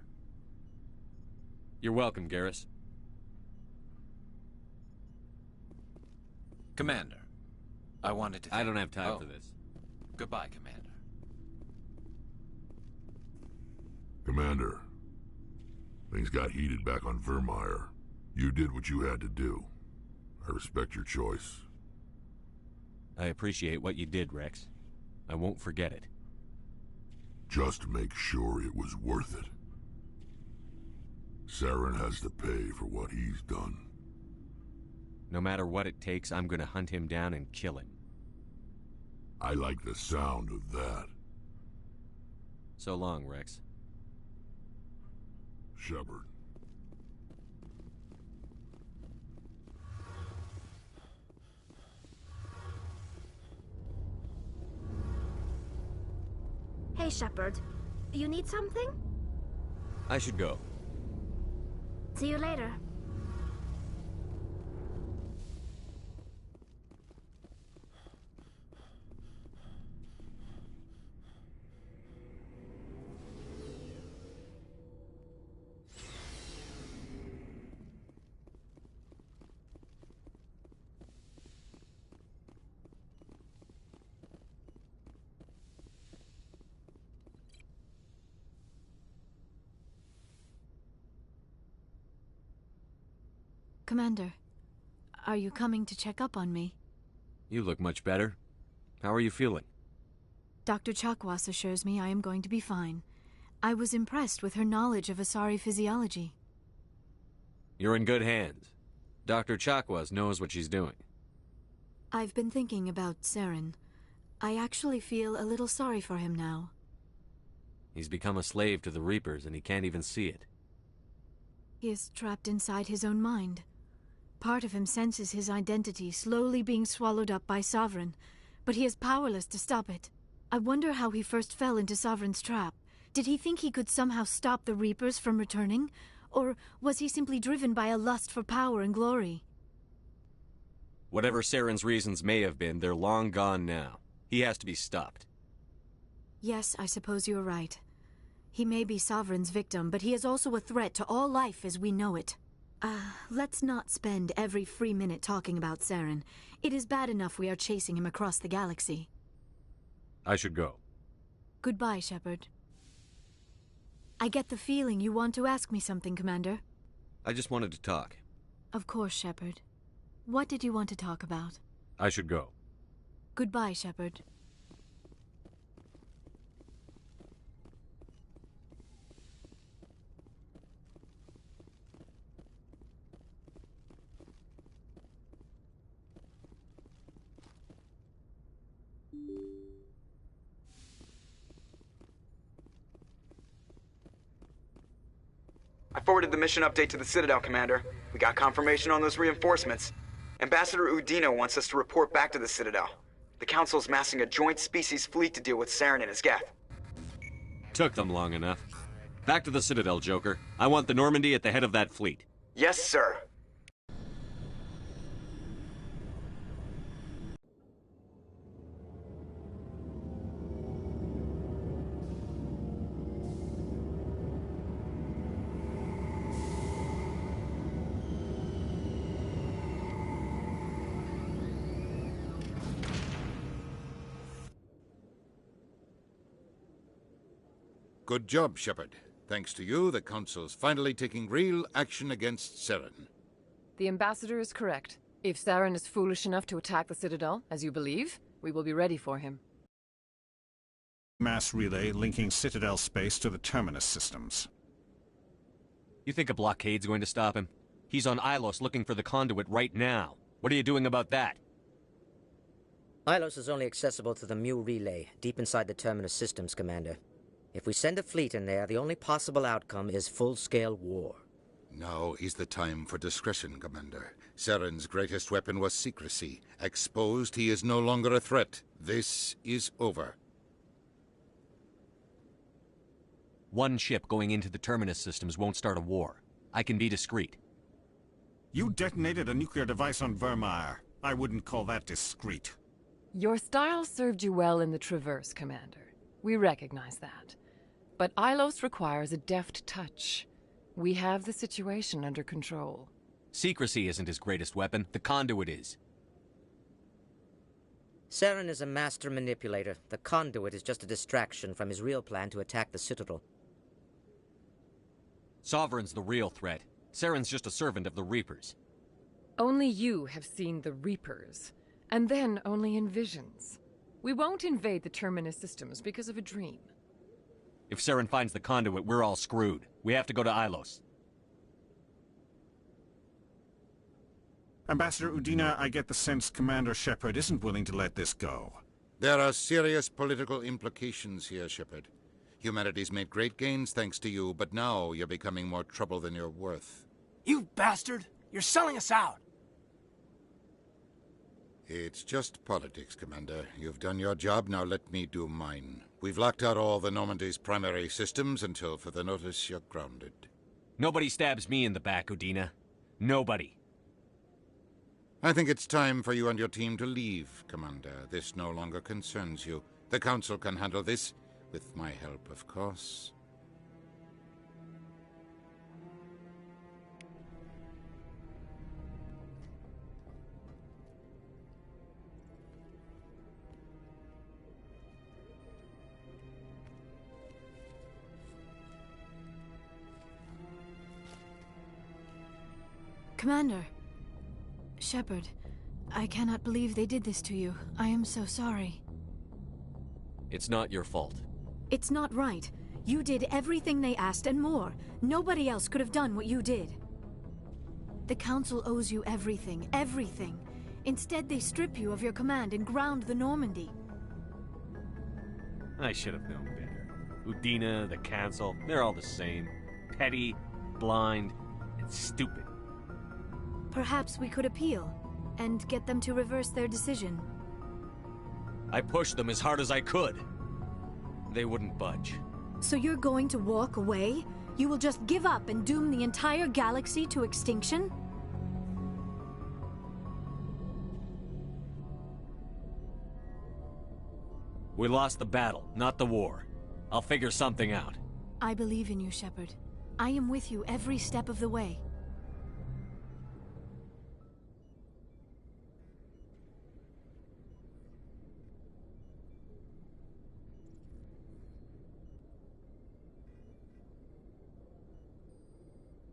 You're welcome, Garrus. Commander, I wanted to... I don't have time for this. Goodbye, Commander. Commander, things got heated back on Vermeer. You did what you had to do. I respect your choice. I appreciate what you did, Rex. I won't forget it. Just make sure it was worth it. Saren has to pay for what he's done. No matter what it takes, I'm gonna hunt him down and kill him. I like the sound of that. So long, Rex. Shepard. Hey, Shepard. You need something? I should go. See you later. Commander, are you coming to check up on me? You look much better. How are you feeling? Dr. Chakwas assures me I am going to be fine. I was impressed with her knowledge of Asari physiology. You're in good hands. Dr. Chakwas knows what she's doing. I've been thinking about Saren. I actually feel a little sorry for him now. He's become a slave to the Reapers and he can't even see it. He is trapped inside his own mind. Part of him senses his identity slowly being swallowed up by Sovereign, but he is powerless to stop it. I wonder how he first fell into Sovereign's trap. Did he think he could somehow stop the Reapers from returning? Or was he simply driven by a lust for power and glory? Whatever Saren's reasons may have been, they're long gone now. He has to be stopped. Yes, I suppose you're right. He may be Sovereign's victim, but he is also a threat to all life as we know it. Let's not spend every free minute talking about Saren. It is bad enough we are chasing him across the galaxy. I should go. Goodbye, Shepard. I get the feeling you want to ask me something, Commander. I just wanted to talk. Of course, Shepard. What did you want to talk about? I should go. Goodbye, Shepard. I forwarded the mission update to the Citadel, Commander. We got confirmation on those reinforcements. Ambassador Udino wants us to report back to the Citadel. The Council's massing a joint species fleet to deal with Saren and his Geth. Took them long enough. Back to the Citadel, Joker. I want the Normandy at the head of that fleet. Yes, sir. Good job, Shepard. Thanks to you, the Council's finally taking real action against Saren. The Ambassador is correct. If Saren is foolish enough to attack the Citadel, as you believe, we will be ready for him. Mass relay linking Citadel space to the Terminus systems. You think a blockade's going to stop him? He's on Ilos looking for the conduit right now. What are you doing about that? Ilos is only accessible to the Mu relay, deep inside the Terminus systems, Commander. If we send a fleet in there, the only possible outcome is full-scale war. Now is the time for discretion, Commander. Saren's greatest weapon was secrecy. Exposed, he is no longer a threat. This is over. One ship going into the Terminus systems won't start a war. I can be discreet. You detonated a nuclear device on Vermeer. I wouldn't call that discreet. Your style served you well in the Traverse, Commander. We recognize that. But Ilos requires a deft touch. We have the situation under control. Secrecy isn't his greatest weapon. The conduit is. Saren is a master manipulator. The conduit is just a distraction from his real plan to attack the Citadel. Sovereign's the real threat. Saren's just a servant of the Reapers. Only you have seen the Reapers, and then only in visions. We won't invade the Terminus systems because of a dream. If Saren finds the conduit, we're all screwed. We have to go to Ilos. Ambassador Udina, I get the sense Commander Shepard isn't willing to let this go. There are serious political implications here, Shepard. Humanity's made great gains thanks to you, but now you're becoming more trouble than you're worth. You bastard! You're selling us out! It's just politics, Commander. You've done your job, now let me do mine. We've locked out all the Normandy's primary systems until further notice you're grounded. Nobody stabs me in the back, Udina. Nobody. I think it's time for you and your team to leave, Commander. This no longer concerns you. The Council can handle this, with my help, of course. Commander. Shepard, I cannot believe they did this to you. I am so sorry. It's not your fault. It's not right. You did everything they asked and more. Nobody else could have done what you did. The Council owes you everything, everything. Instead, they strip you of your command and ground the Normandy. I should have known better. Udina, the Council, they're all the same. Petty, blind, and stupid. Perhaps we could appeal, and get them to reverse their decision. I pushed them as hard as I could. They wouldn't budge. So you're going to walk away? You will just give up and doom the entire galaxy to extinction? We lost the battle, not the war. I'll figure something out. I believe in you, Shepard. I am with you every step of the way.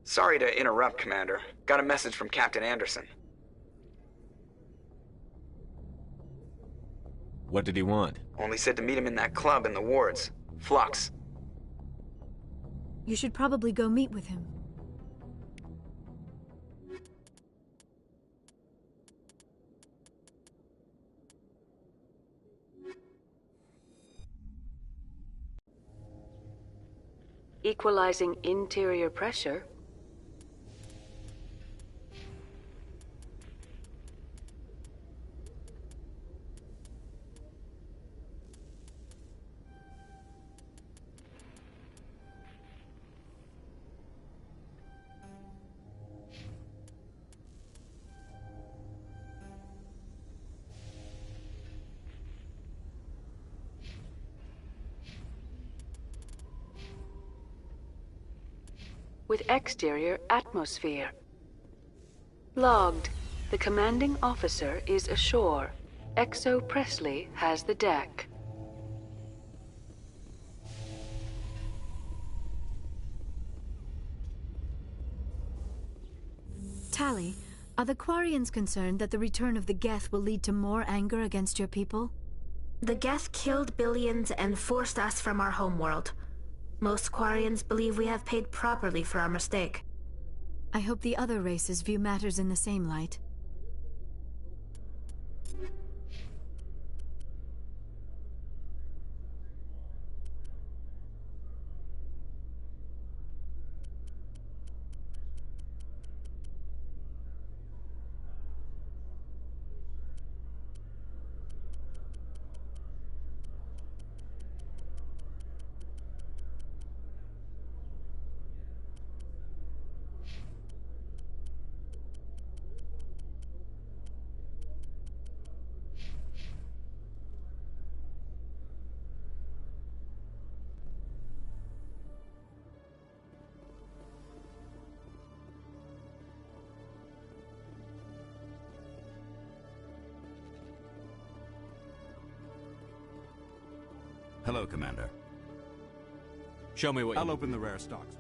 Sorry to interrupt, Commander. Got a message from Captain Anderson. What did he want? Only said to meet him in that club in the wards. Flux. You should probably go meet with him. Equalizing interior pressure. With exterior atmosphere. Logged. The commanding officer is ashore. Exo Presley has the deck. Tally, are the Quarians concerned that the return of the Geth will lead to more anger against your people? The Geth killed billions and forced us from our homeworld. Most Quarians believe we have paid properly for our mistake. I hope the other races view matters in the same light. Hello, Commander. Show me what I'll open the rare stocks.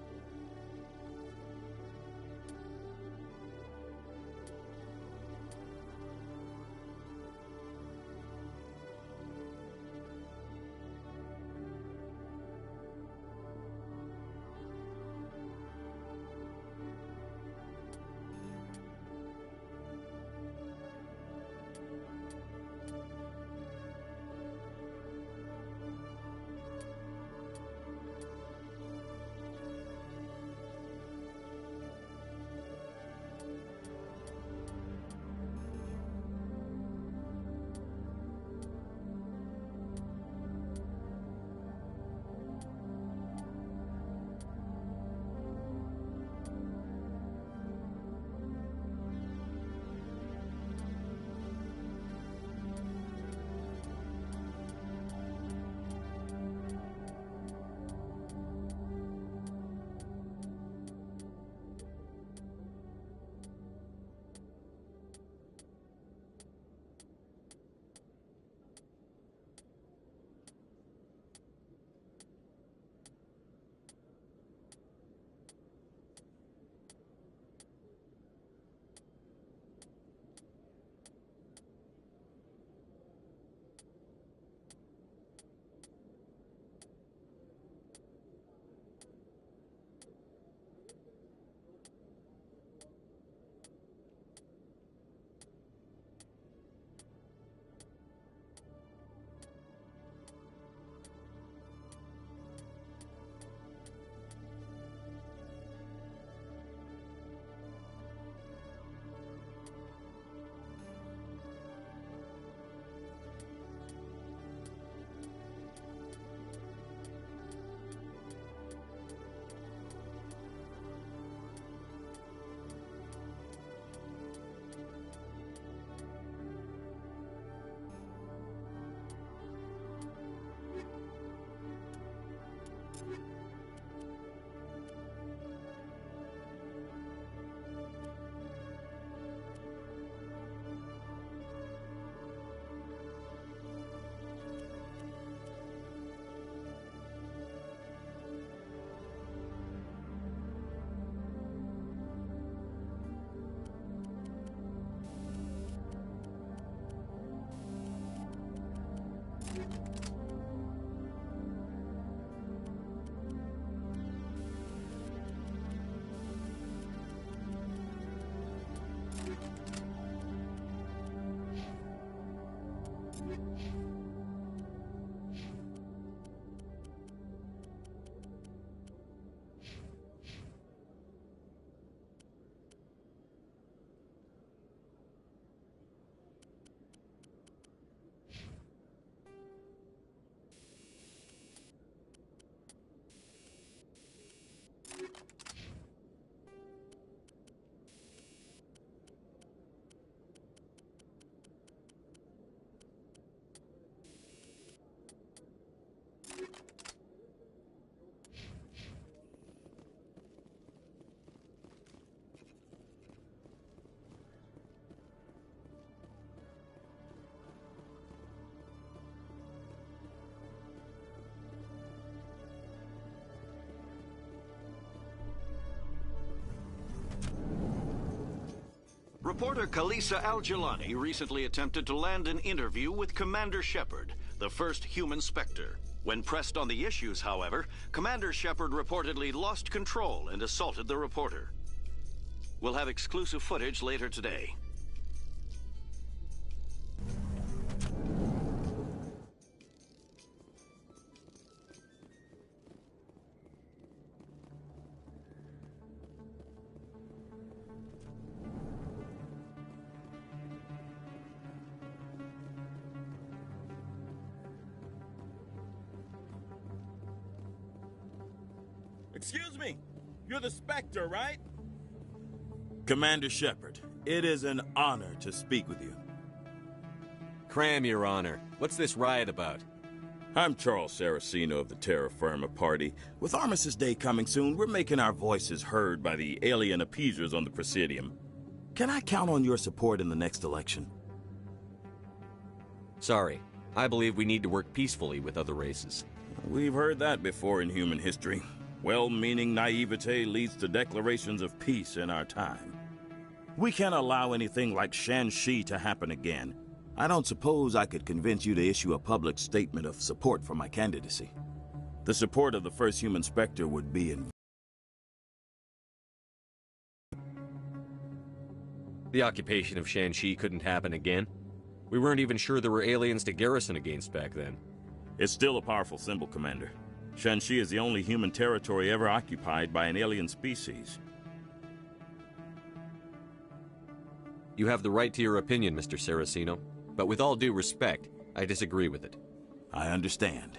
Reporter Kalisa Al-Jilani recently attempted to land an interview with Commander Shepard, the first human Spectre. When pressed on the issues, however, Commander Shepard reportedly lost control and assaulted the reporter. We'll have exclusive footage later today. Excuse me, you're the Spectre, right? Commander Shepard, it is an honor to speak with you. Cram, Your Honor. What's this riot about? I'm Charles Saraceno of the Terra Firma Party. With Armistice Day coming soon, we're making our voices heard by the alien appeasers on the Presidium. Can I count on your support in the next election? Sorry. I believe we need to work peacefully with other races. We've heard that before in human history. Well-meaning naivete leads to declarations of peace in our time. We can't allow anything like Shanxi to happen again. I don't suppose I could convince you to issue a public statement of support for my candidacy. The support of the first human Spectre would be in... The occupation of Shanxi couldn't happen again. We weren't even sure there were aliens to garrison against back then. It's still a powerful symbol, Commander. Shanxi is the only human territory ever occupied by an alien species. You have the right to your opinion, Mr. Saraceno, but with all due respect, I disagree with it. I understand.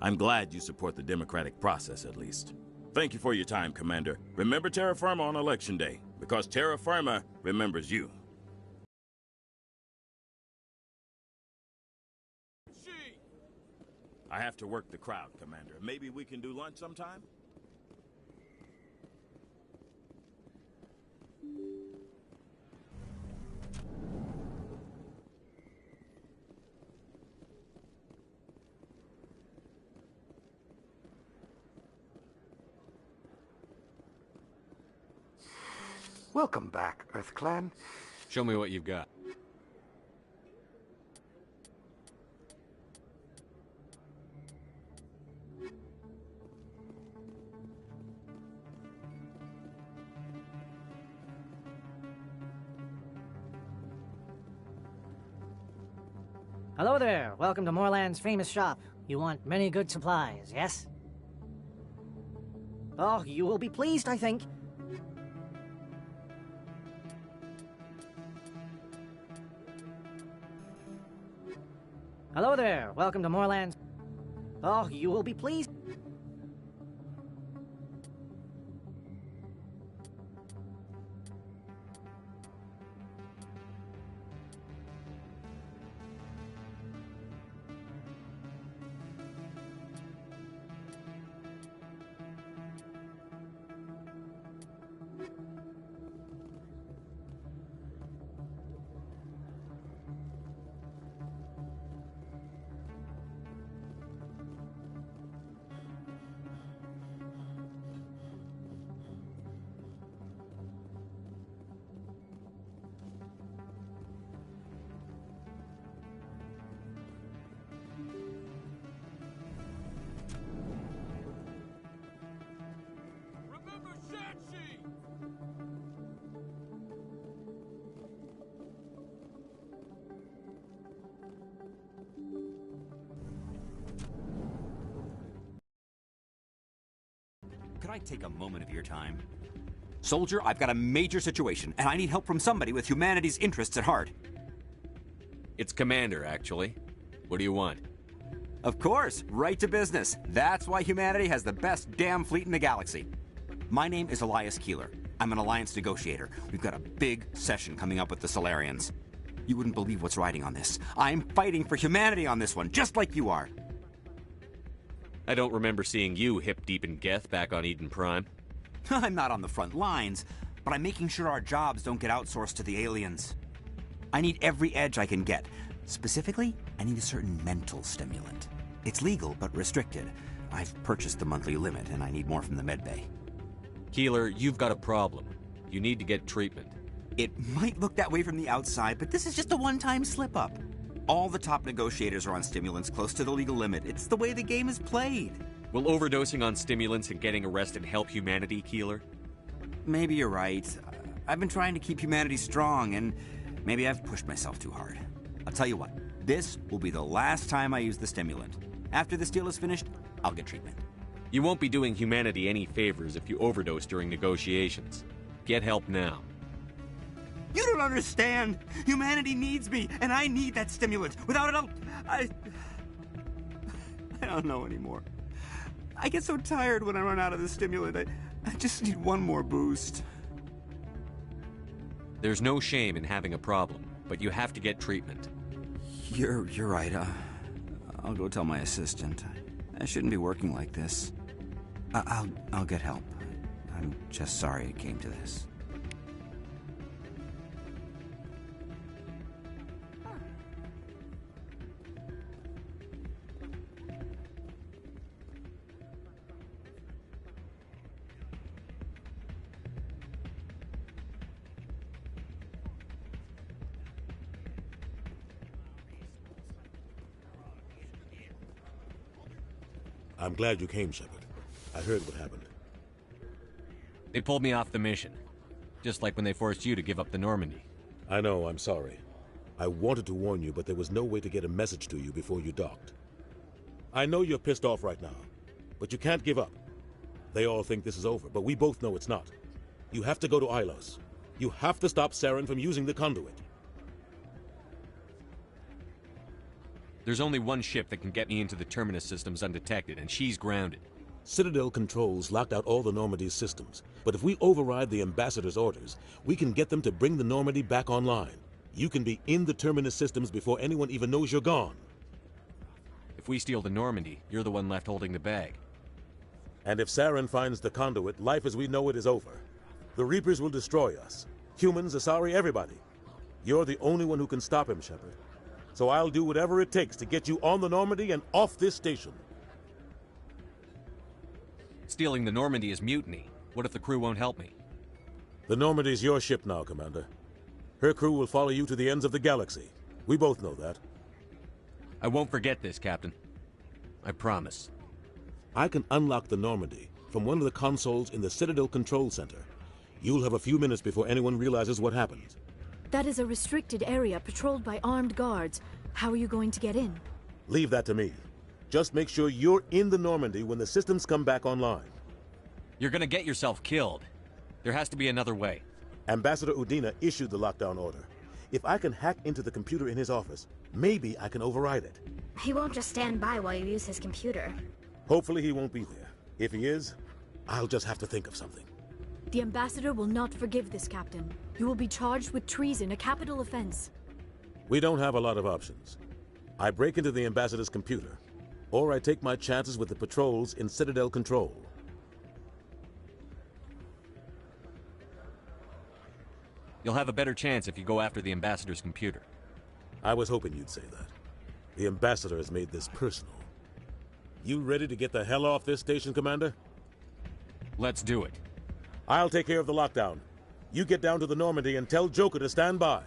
I'm glad you support the democratic process, at least. Thank you for your time, Commander. Remember Terra Firma on Election Day, because Terra Firma remembers you. I have to work the crowd, Commander. Maybe we can do lunch sometime? Welcome back, EarthClan. Show me what you've got. Hello there. Welcome to Moorland's famous shop. You want many good supplies, yes? Oh, you will be pleased, I think. Hello there. Welcome to Moorland's... Oh, you will be pleased. Could I take a moment of your time? Soldier, I've got a major situation, and I need help from somebody with humanity's interests at heart. It's Commander, actually. What do you want? Of course, right to business. That's why humanity has the best damn fleet in the galaxy. My name is Elias Keeler. I'm an alliance negotiator. We've got a big session coming up with the Solarians. You wouldn't believe what's riding on this. I'm fighting for humanity on this one, just like you are. I don't remember seeing you hip-deep in Geth back on Eden Prime. I'm not on the front lines, but I'm making sure our jobs don't get outsourced to the aliens. I need every edge I can get. Specifically, I need a certain mental stimulant. It's legal, but restricted. I've purchased the monthly limit, and I need more from the medbay. Keeler, you've got a problem. You need to get treatment. It might look that way from the outside, but this is just a one-time slip-up. All the top negotiators are on stimulants close to the legal limit. It's the way the game is played. Will overdosing on stimulants and getting arrested help humanity, Keeler? Maybe you're right. I've been trying to keep humanity strong, and maybe I've pushed myself too hard. I'll tell you what, this will be the last time I use the stimulant. After this deal is finished, I'll get treatment. You won't be doing humanity any favors if you overdose during negotiations. Get help now. You don't understand! Humanity needs me, and I need that stimulant. Without it, I don't know anymore. I get so tired when I run out of the stimulant. I just need one more boost. There's no shame in having a problem, but you have to get treatment. You're right. I'll go tell my assistant. I shouldn't be working like this. I'll get help. I'm just sorry it came to this. I'm glad you came, Shepard. I heard what happened. They pulled me off the mission. Just like when they forced you to give up the Normandy. I know, I'm sorry. I wanted to warn you, but there was no way to get a message to you before you docked. I know you're pissed off right now, but you can't give up. They all think this is over, but we both know it's not. You have to go to Ilos. You have to stop Saren from using the conduit. There's only one ship that can get me into the Terminus systems undetected, and she's grounded. Citadel controls locked out all the Normandy's systems, but if we override the Ambassador's orders, we can get them to bring the Normandy back online. You can be in the Terminus systems before anyone even knows you're gone. If we steal the Normandy, you're the one left holding the bag. And if Saren finds the conduit, life as we know it is over. The Reapers will destroy us. Humans, Asari, everybody. You're the only one who can stop him, Shepard. So I'll do whatever it takes to get you on the Normandy and off this station. Stealing the Normandy is mutiny. What if the crew won't help me? The Normandy's your ship now, Commander. Her crew will follow you to the ends of the galaxy. We both know that. I won't forget this, Captain. I promise. I can unlock the Normandy from one of the consoles in the Citadel Control Center. You'll have a few minutes before anyone realizes what happened. That is a restricted area patrolled by armed guards. How are you going to get in? Leave that to me. Just make sure you're in the Normandy when the systems come back online. You're gonna get yourself killed. There has to be another way. Ambassador Udina issued the lockdown order. If I can hack into the computer in his office, maybe I can override it. He won't just stand by while you use his computer. Hopefully he won't be there. If he is, I'll just have to think of something. The Ambassador will not forgive this, Captain. You will be charged with treason, a capital offense. We don't have a lot of options. I break into the Ambassador's computer, or I take my chances with the patrols in Citadel Control. You'll have a better chance if you go after the Ambassador's computer. I was hoping you'd say that. The Ambassador has made this personal. You ready to get the hell off this station, Commander? Let's do it. I'll take care of the lockdown. You get down to the Normandy and tell Joker to stand by.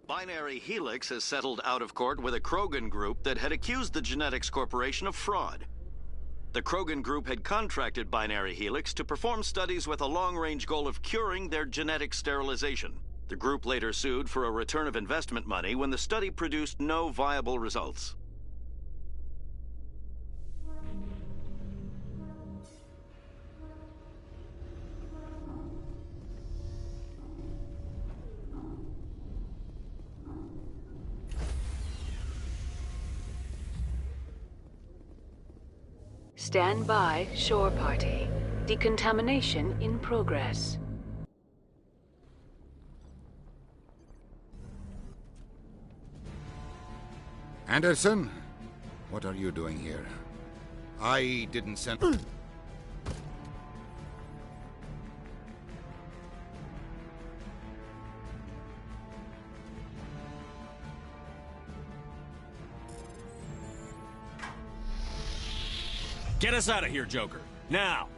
Binary Helix has settled out of court with a Krogan group that had accused the Genetics Corporation of fraud. The Krogan group had contracted Binary Helix to perform studies with a long-range goal of curing their genetic sterilization. The group later sued for a return of investment money when the study produced no viable results. Stand by, shore party. Decontamination in progress. Anderson, what are you doing here? I didn't send... Get us out of here, Joker. Now!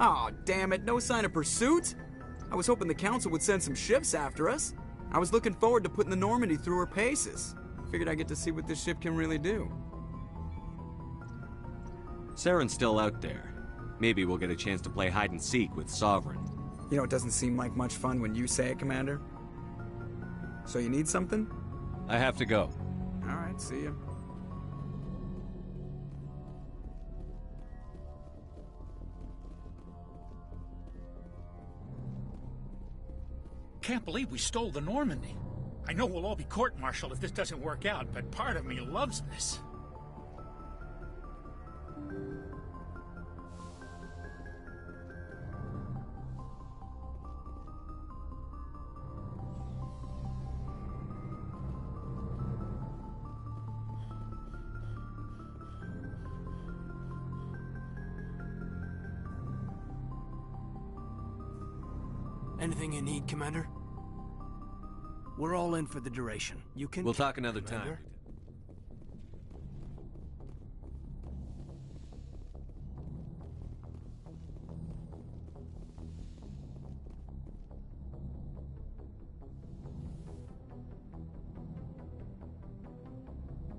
Aw, damn it, no sign of pursuit? I was hoping the Council would send some ships after us. I was looking forward to putting the Normandy through her paces. Figured I'd get to see what this ship can really do. Saren's still out there. Maybe we'll get a chance to play hide-and-seek with Sovereign. You know, it doesn't seem like much fun when you say it, Commander. So you need something? I have to go. Alright, see ya. Can't believe we stole the Normandy. I know we'll all be court-martialed if this doesn't work out, but part of me loves this. Anything you need, Commander? We're all in for the duration. You can... We'll talk another Commander. time.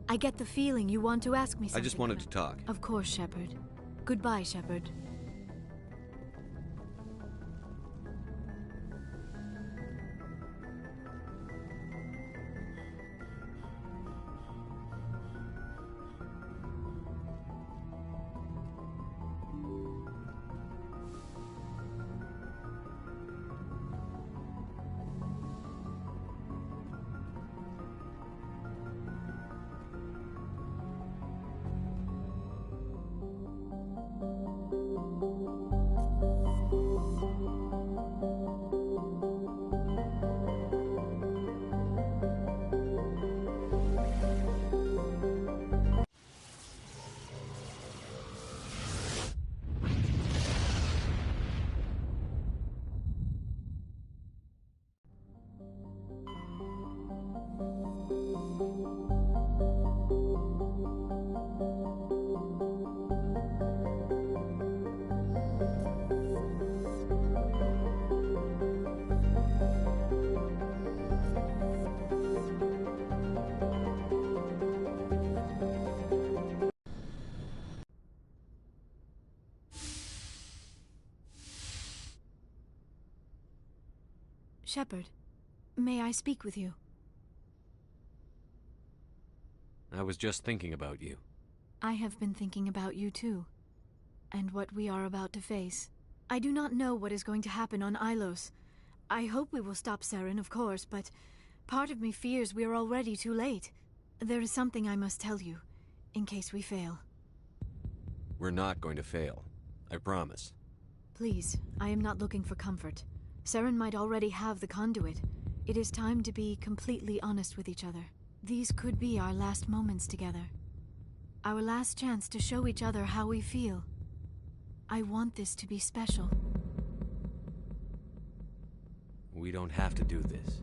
I get the feeling you want to ask me something. I just wanted to talk. Of course, Shepard. Goodbye, Shepard. Shepard, may I speak with you? I was just thinking about you. I have been thinking about you too, and what we are about to face. I do not know what is going to happen on Ilos. I hope we will stop Saren, of course, but part of me fears we are already too late. There is something I must tell you, in case we fail. We're not going to fail. I promise. Please, I am not looking for comfort. Saren might already have the conduit. It is time to be completely honest with each other. These could be our last moments together. Our last chance to show each other how we feel. I want this to be special. We don't have to do this.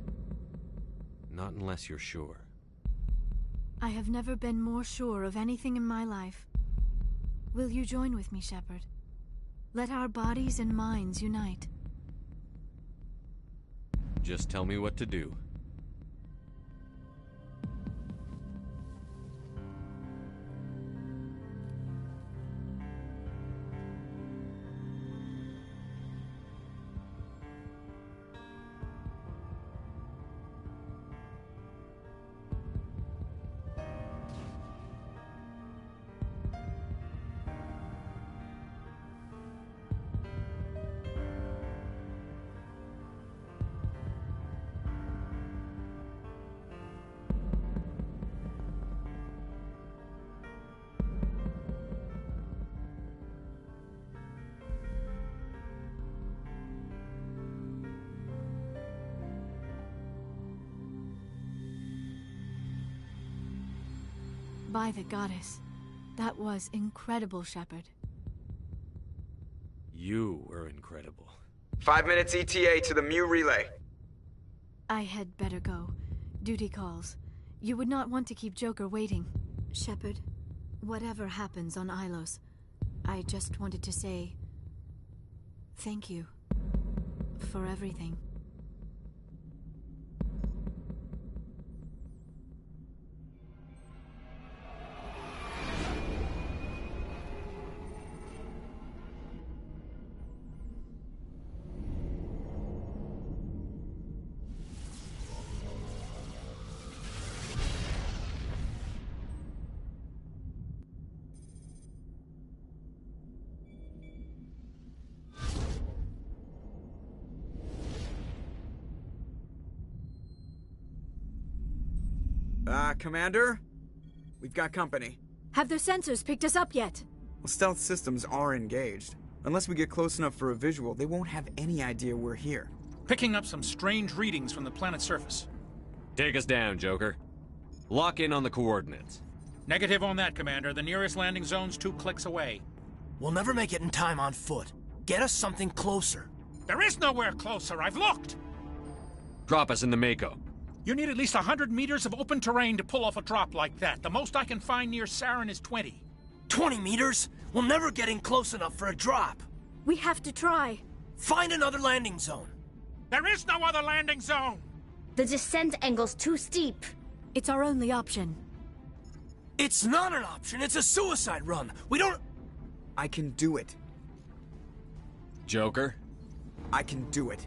Not unless you're sure. I have never been more sure of anything in my life. Will you join with me, Shepard? Let our bodies and minds unite. Just tell me what to do. By the goddess. That was incredible, Shepard. You were incredible. 5 minutes ETA to the Mu relay. I had better go. Duty calls. You would not want to keep Joker waiting. Shepard, whatever happens on Ilos, I just wanted to say thank you for everything. Commander? We've got company. Have their sensors picked us up yet? Well, stealth systems are engaged. Unless we get close enough for a visual, they won't have any idea we're here. Picking up some strange readings from the planet's surface. Take us down, Joker. Lock in on the coordinates. Negative on that, Commander. The nearest landing zone's 2 clicks away. We'll never make it in time on foot. Get us something closer. There is nowhere closer. I've looked. Drop us in the Mako. You need at least 100 meters of open terrain to pull off a drop like that. The most I can find near Saren is 20. 20 meters? We'll never get in close enough for a drop. We have to try. Find another landing zone. There is no other landing zone! The descent angle's too steep. It's our only option. It's not an option. It's a suicide run. We don't... I can do it. Joker? I can do it.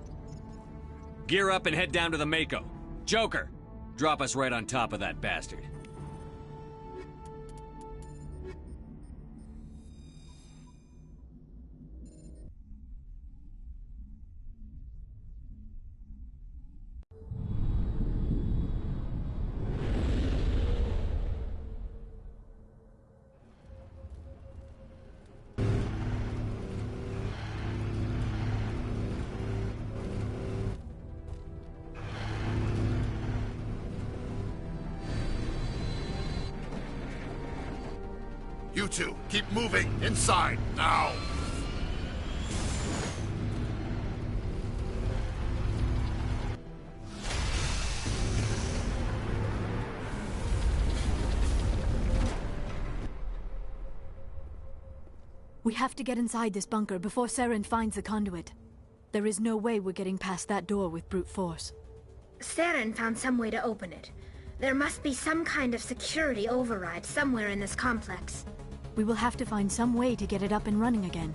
Gear up and head down to the Mako. Joker, drop us right on top of that bastard. You two, keep moving! Inside, now! We have to get inside this bunker before Saren finds the conduit. There is no way we're getting past that door with brute force. Saren found some way to open it. There must be some kind of security override somewhere in this complex. We will have to find some way to get it up and running again.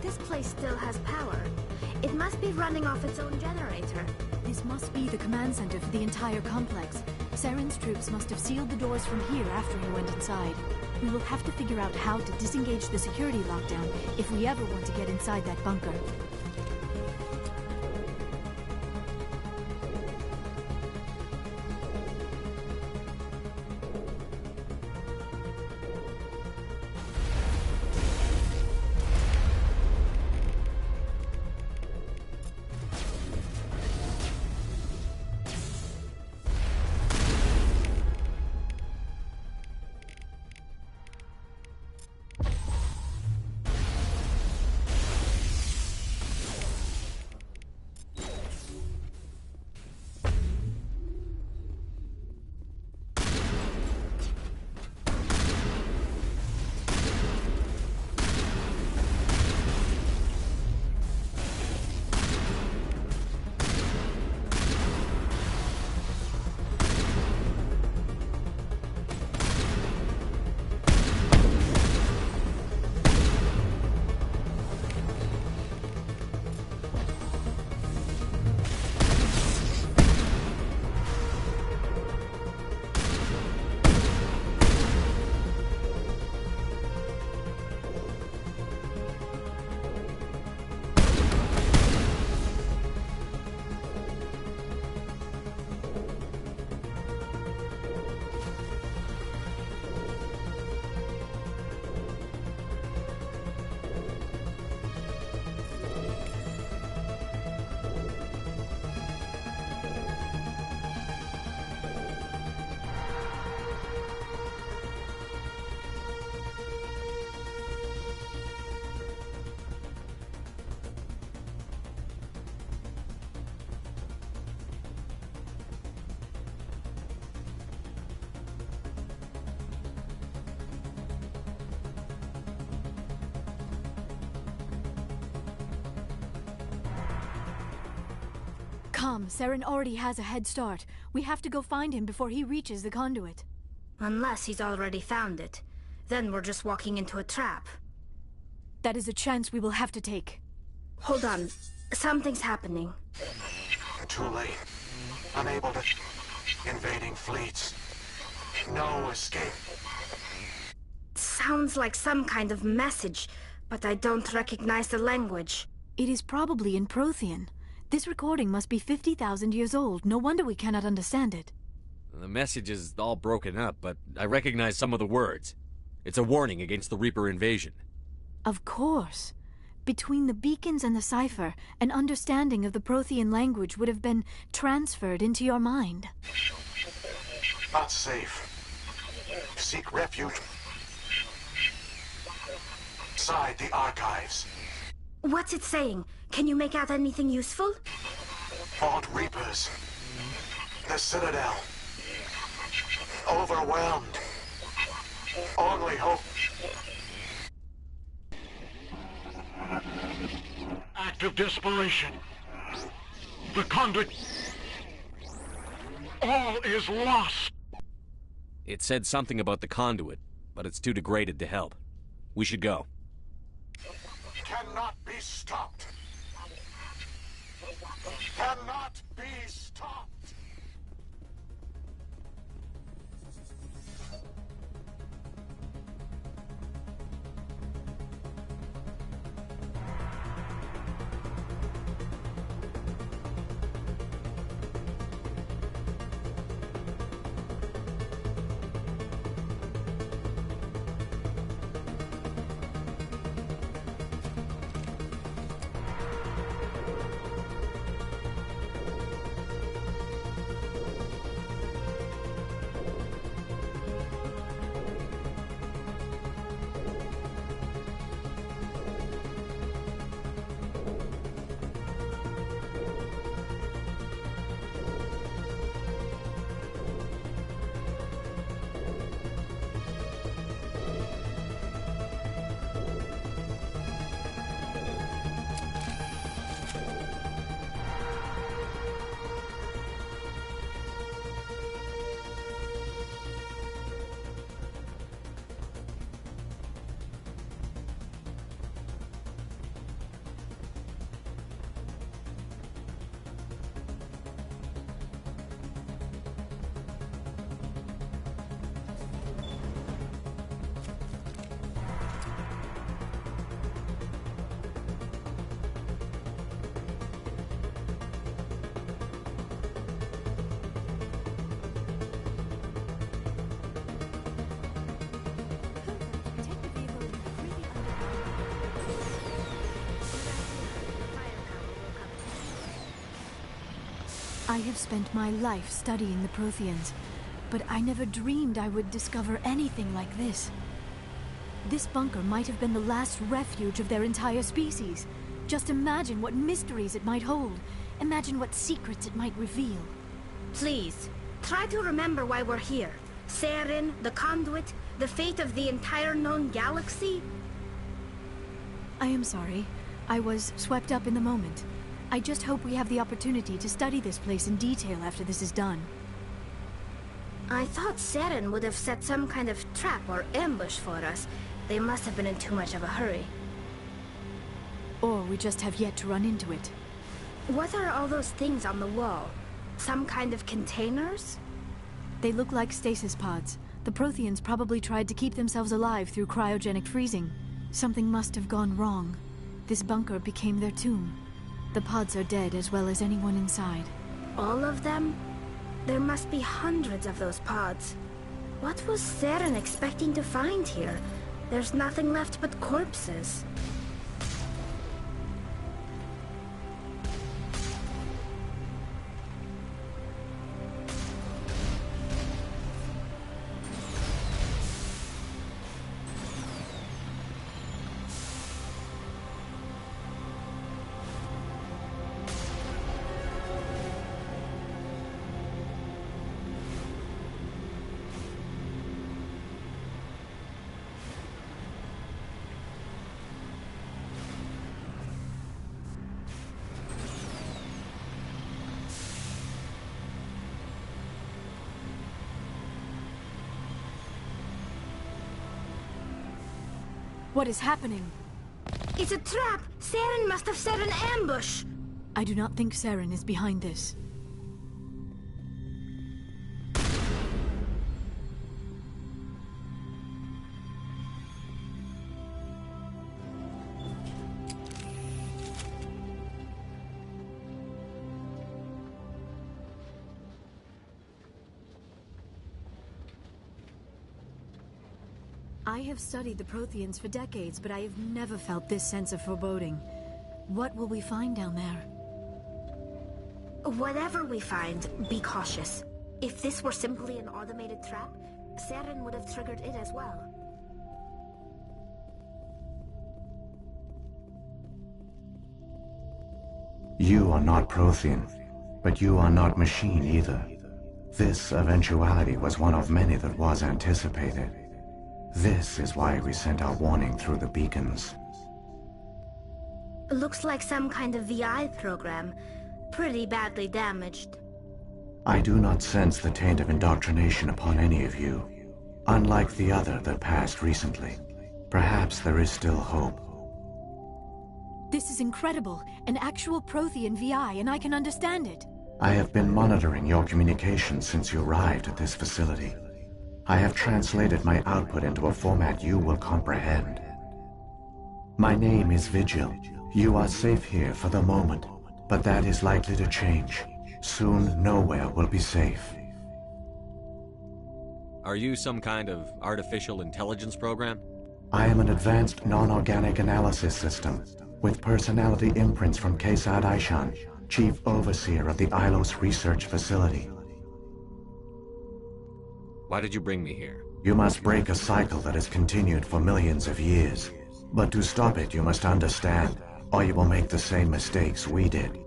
This place still has power. It must be running off its own generator. This must be the command center for the entire complex. Saren's troops must have sealed the doors from here after he went inside. We will have to figure out how to disengage the security lockdown if we ever want to get inside that bunker. Come, Saren already has a head start. We have to go find him before he reaches the conduit. Unless he's already found it. Then we're just walking into a trap. That is a chance we will have to take. Hold on. Something's happening. Too late. Unable to... Invading fleets. No escape. Sounds like some kind of message, but I don't recognize the language. It is probably in Prothean. This recording must be 50,000 years old. No wonder we cannot understand it. The message is all broken up, but I recognize some of the words. It's a warning against the Reaper invasion. Of course. Between the beacons and the cipher, an understanding of the Prothean language would have been transferred into your mind. Not safe. Seek refuge inside the archives. What's it saying? Can you make out anything useful? Fought Reapers. The Citadel. Overwhelmed. Only hope. Act of desperation. The conduit. All is lost. It said something about the conduit, but it's too degraded to help. We should go. Cannot be stopped. Cannot be stopped. I have spent my life studying the Protheans, but I never dreamed I would discover anything like this. This bunker might have been the last refuge of their entire species. Just imagine what mysteries it might hold. Imagine what secrets it might reveal. Please, try to remember why we're here. Saren, the Conduit, the fate of the entire known galaxy. I am sorry. I was swept up in the moment. I just hope we have the opportunity to study this place in detail after this is done. I thought Saren would have set some kind of trap or ambush for us. They must have been in too much of a hurry. Or we just have yet to run into it. What are all those things on the wall? Some kind of containers? They look like stasis pods. The Protheans probably tried to keep themselves alive through cryogenic freezing. Something must have gone wrong. This bunker became their tomb. The pods are dead as well as anyone inside. All of them? There must be hundreds of those pods. What was Saren expecting to find here? There's nothing left but corpses. What is happening? It's a trap! Saren must have set an ambush! I do not think Saren is behind this. I have studied the Protheans for decades, but I have never felt this sense of foreboding. What will we find down there? Whatever we find, be cautious. If this were simply an automated trap, Saren would have triggered it as well. You are not Prothean, but you are not machine either. This eventuality was one of many that was anticipated. This is why we sent our warning through the beacons. Looks like some kind of VI program. Pretty badly damaged. I do not sense the taint of indoctrination upon any of you. Unlike the other that passed recently. Perhaps there is still hope. This is incredible. An actual Prothean VI, and I can understand it. I have been monitoring your communications since you arrived at this facility. I have translated my output into a format you will comprehend. My name is Vigil. You are safe here for the moment, but that is likely to change. Soon, nowhere will be safe. Are you some kind of artificial intelligence program? I am an advanced non-organic analysis system, with personality imprints from Kesad Aishan, Chief Overseer of the Ilos Research Facility. Why did you bring me here? You must break a cycle that has continued for millions of years. But to stop it, you must understand, or you will make the same mistakes we did.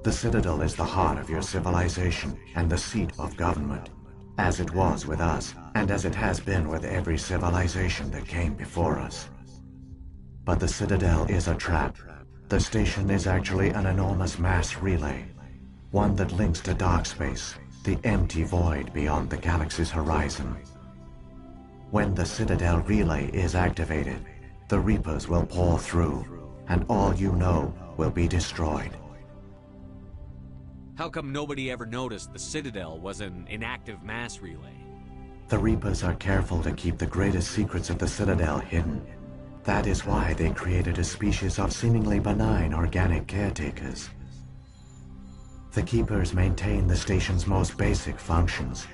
The Citadel is the heart of your civilization and the seat of government, as it was with us, and as it has been with every civilization that came before us. But the Citadel is a trap. The station is actually an enormous mass relay, one that links to dark space, the empty void beyond the galaxy's horizon. When the Citadel relay is activated, the Reapers will pour through, and all you know will be destroyed. How come nobody ever noticed the Citadel was an inactive mass relay? The Reapers are careful to keep the greatest secrets of the Citadel hidden. That is why they created a species of seemingly benign organic caretakers. The Keepers maintain the station's most basic functions.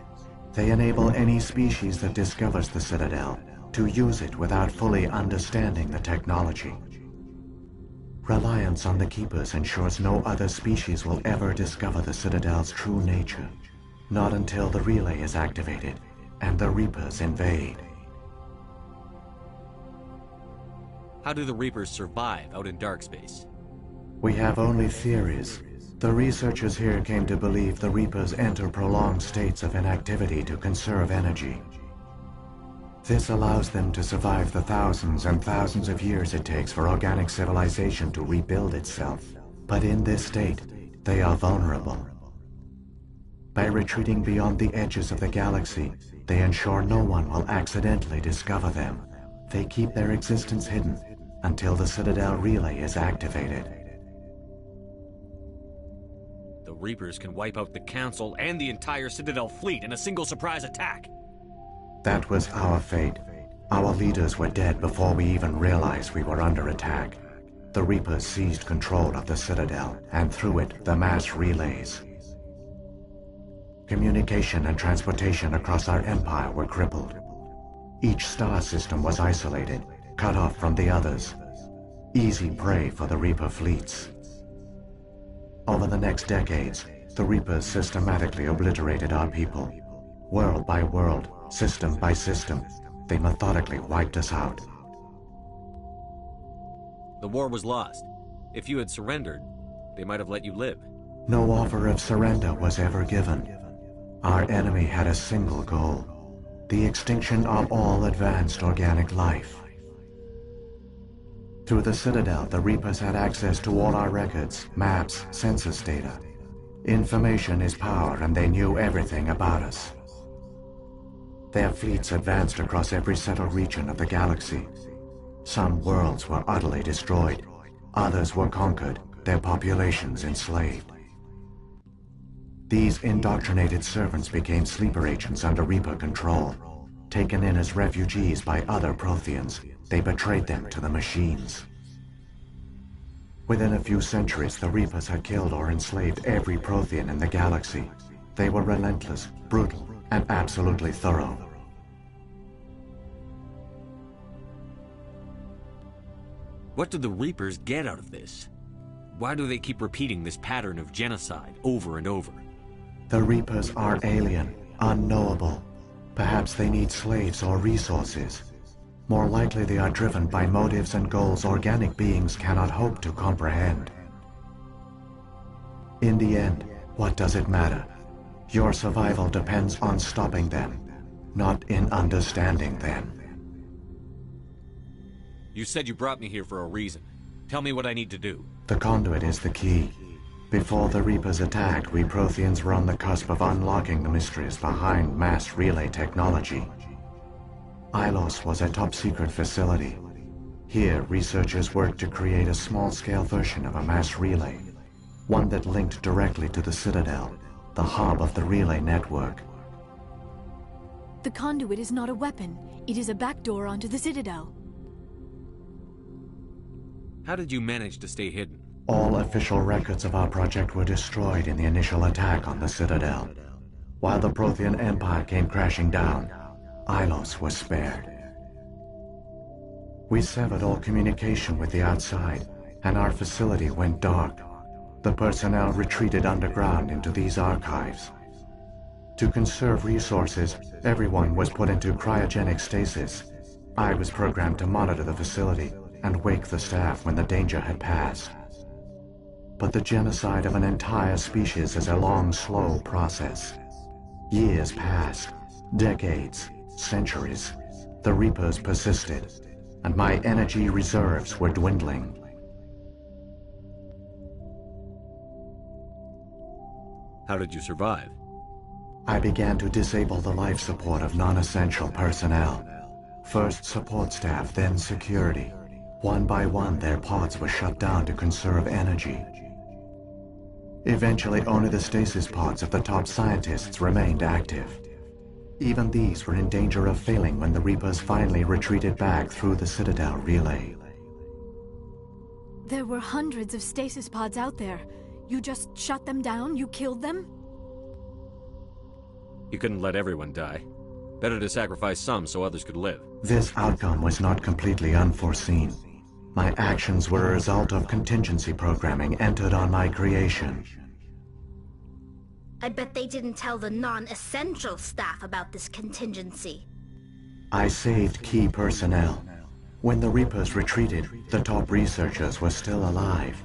They enable any species that discovers the Citadel to use it without fully understanding the technology. Reliance on the Keepers ensures no other species will ever discover the Citadel's true nature. Not until the relay is activated and the Reapers invade. How do the Reapers survive out in dark space? We have only theories. The researchers here came to believe the Reapers enter prolonged states of inactivity to conserve energy. This allows them to survive the thousands and thousands of years it takes for organic civilization to rebuild itself. But in this state, they are vulnerable. By retreating beyond the edges of the galaxy, they ensure no one will accidentally discover them. They keep their existence hidden until the Citadel relay is activated. The Reapers can wipe out the Council and the entire Citadel fleet in a single surprise attack. That was our fate. Our leaders were dead before we even realized we were under attack. The Reapers seized control of the Citadel, and through it, the mass relays. Communication and transportation across our empire were crippled. Each star system was isolated, cut off from the others. Easy prey for the Reaper fleets. Over the next decades, the Reapers systematically obliterated our people. World by world, system by system, they methodically wiped us out. The war was lost. If you had surrendered, they might have let you live. No offer of surrender was ever given. Our enemy had a single goal: the extinction of all advanced organic life. Through the Citadel, the Reapers had access to all our records, maps, census data. Information is power, and they knew everything about us. Their fleets advanced across every settled region of the galaxy. Some worlds were utterly destroyed. Others were conquered, their populations enslaved. These indoctrinated servants became sleeper agents under Reaper control. Taken in as refugees by other Protheans, they betrayed them to the machines. Within a few centuries, the Reapers had killed or enslaved every Prothean in the galaxy. They were relentless, brutal, and absolutely thorough. What do the Reapers get out of this? Why do they keep repeating this pattern of genocide over and over? The Reapers are alien, unknowable. Perhaps they need slaves or resources. More likely they are driven by motives and goals organic beings cannot hope to comprehend. In the end, what does it matter? Your survival depends on stopping them, not in understanding them. You said you brought me here for a reason. Tell me what I need to do. The conduit is the key. Before the Reapers attacked, we Protheans were on the cusp of unlocking the mysteries behind mass relay technology. Ilos was a top-secret facility. Here, researchers worked to create a small-scale version of a mass relay, one that linked directly to the Citadel, the hub of the relay network. The conduit is not a weapon. It is a backdoor onto the Citadel. How did you manage to stay hidden? All official records of our project were destroyed in the initial attack on the Citadel. While the Prothean Empire came crashing down, Ilos was spared. We severed all communication with the outside, and our facility went dark. The personnel retreated underground into these archives. To conserve resources, everyone was put into cryogenic stasis. I was programmed to monitor the facility and wake the staff when the danger had passed. But the genocide of an entire species is a long, slow process. Years passed, decades, centuries. The Reapers persisted, and my energy reserves were dwindling. How did you survive? I began to disable the life support of non-essential personnel. First support staff, then security. One by one, their pods were shut down to conserve energy. Eventually, only the stasis pods of the top scientists remained active. Even these were in danger of failing when the Reapers finally retreated back through the Citadel relay. There were hundreds of stasis pods out there. You just shut them down? You killed them? You couldn't let everyone die. Better to sacrifice some so others could live. This outcome was not completely unforeseen. My actions were a result of contingency programming entered on my creation. I bet they didn't tell the non-essential staff about this contingency. I saved key personnel. When the Reapers retreated, the top researchers were still alive.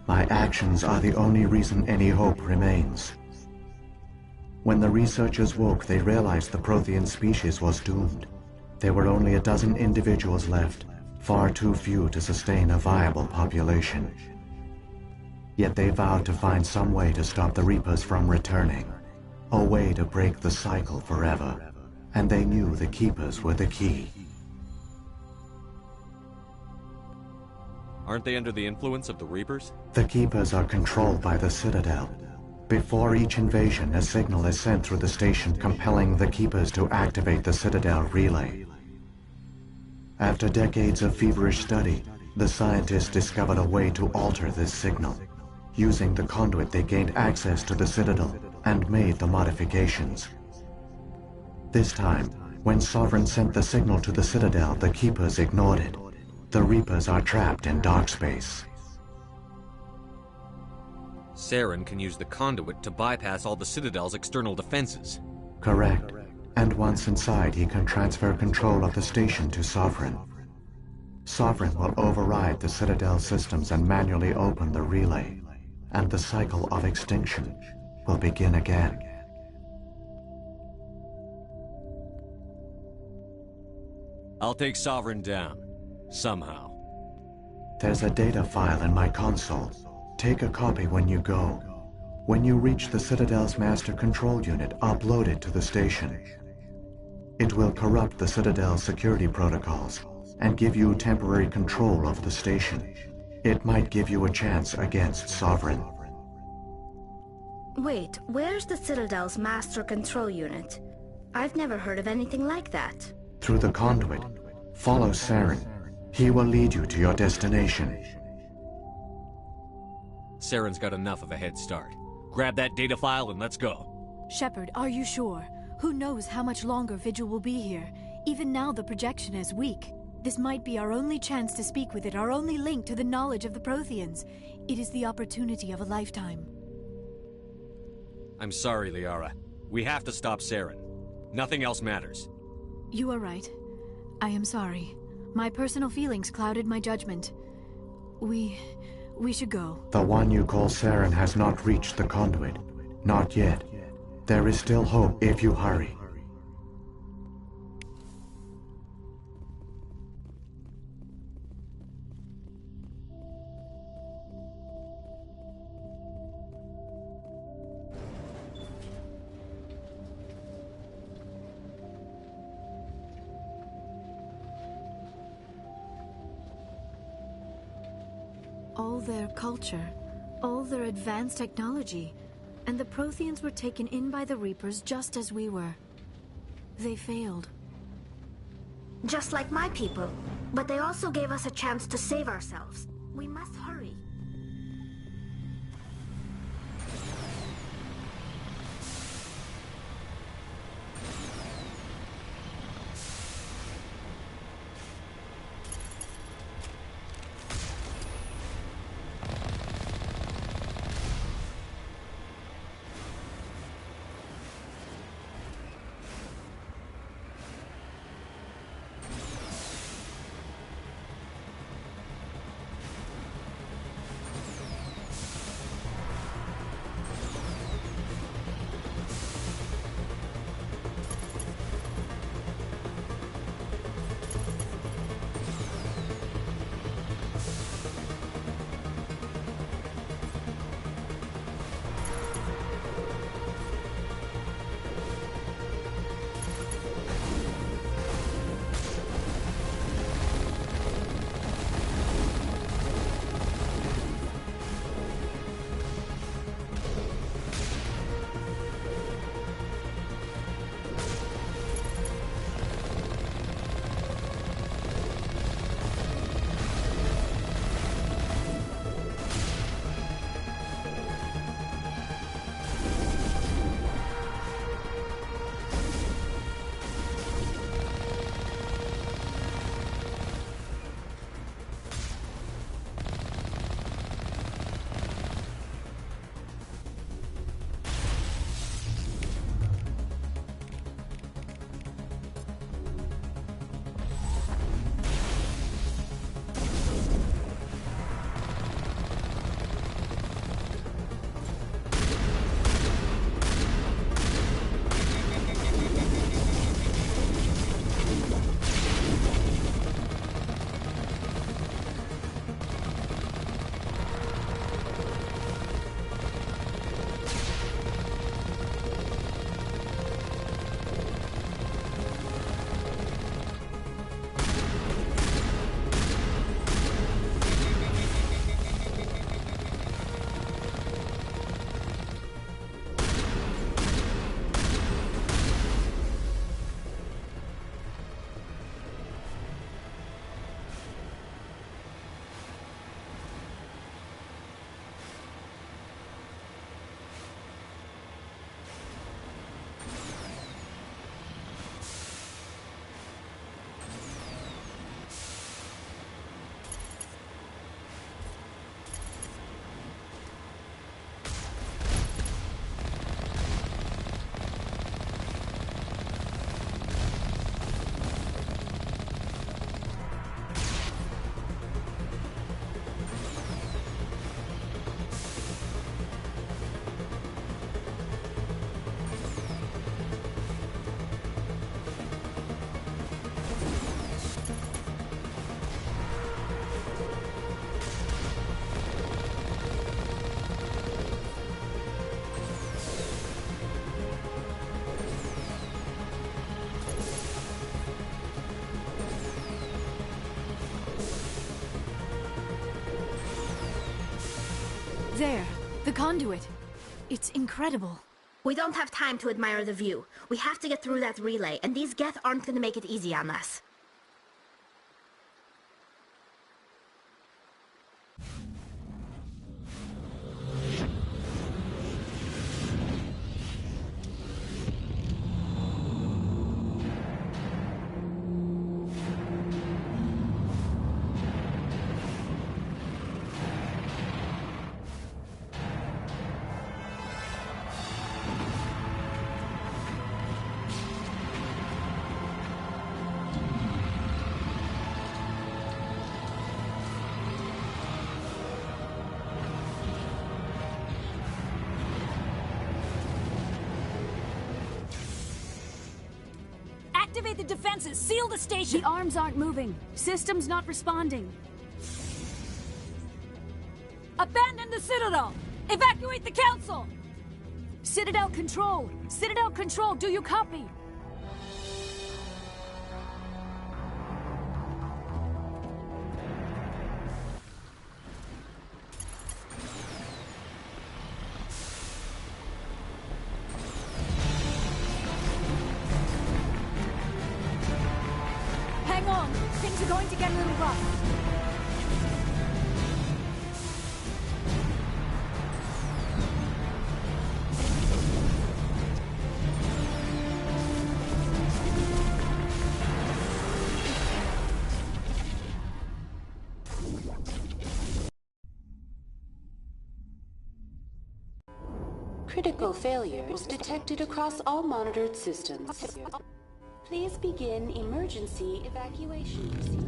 My actions are the only reason any hope remains. When the researchers woke, they realized the Prothean species was doomed. There were only a dozen individuals left, far too few to sustain a viable population. Yet they vowed to find some way to stop the Reapers from returning, a way to break the cycle forever. And they knew the Keepers were the key. Aren't they under the influence of the Reapers? The Keepers are controlled by the Citadel. Before each invasion, a signal is sent through the station compelling the Keepers to activate the Citadel relay. After decades of feverish study, the scientists discovered a way to alter this signal. Using the conduit, they gained access to the Citadel and made the modifications. This time, when Sovereign sent the signal to the Citadel, the Keepers ignored it. The Reapers are trapped in dark space. Saren can use the conduit to bypass all the Citadel's external defenses. Correct. And once inside, he can transfer control of the station to Sovereign. Sovereign will override the Citadel systems and manually open the relay. And the cycle of extinction will begin again. I'll take Sovereign down. Somehow. There's a data file in my console. Take a copy when you go. When you reach the Citadel's master control unit, upload it to the station. It will corrupt the Citadel's security protocols and give you temporary control of the station. It might give you a chance against Sovereign. Wait, where's the Citadel's master control unit? I've never heard of anything like that. Through the conduit, follow Saren. He will lead you to your destination. Saren's got enough of a head start. Grab that data file and let's go. Shepard, are you sure? Who knows how much longer Vigil will be here? Even now the projection is weak. This might be our only chance to speak with it, our only link to the knowledge of the Protheans. It is the opportunity of a lifetime. I'm sorry, Liara. We have to stop Saren. Nothing else matters. You are right. I am sorry. My personal feelings clouded my judgment. We should go. The one you call Saren has not reached the conduit. Not yet. There is still hope if you hurry. All their culture, all their advanced technology, and the Protheans were taken in by the Reapers just as we were. They failed. Just like my people. But they also gave us a chance to save ourselves. We must hurry. There, the conduit. It's incredible. We don't have time to admire the view. We have to get through that relay, and these Geth aren't gonna make it easy on us. Activate the defenses! Seal the station! The arms aren't moving. Systems not responding. Abandon the Citadel! Evacuate the Council! Citadel Control! Citadel Control, do you copy? Hang on! Things are going to get a little rough. Critical failures detected across all monitored systems. Please begin emergency evacuation procedure.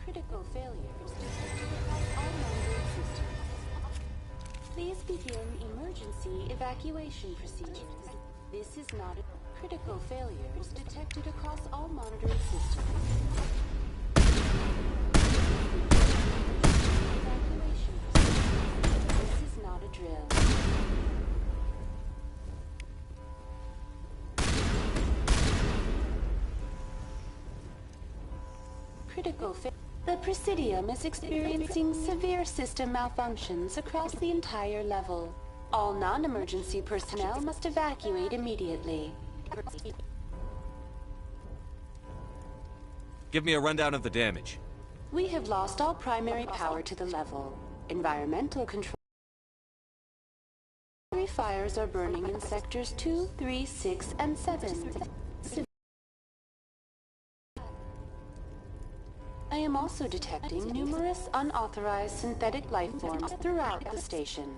Critical failures detected across all monitored systems. Please begin emergency evacuation procedures. This is not a critical failures detected across all monitored systems. Evacuation procedures. This is not a drill. Critical failure. The Presidium is experiencing severe system malfunctions across the entire level. All non-emergency personnel must evacuate immediately. Give me a rundown of the damage. We have lost all primary power to the level. Environmental control fires are burning in sectors 2, 3, 6, and 7. I am also detecting numerous unauthorized synthetic life forms throughout the station.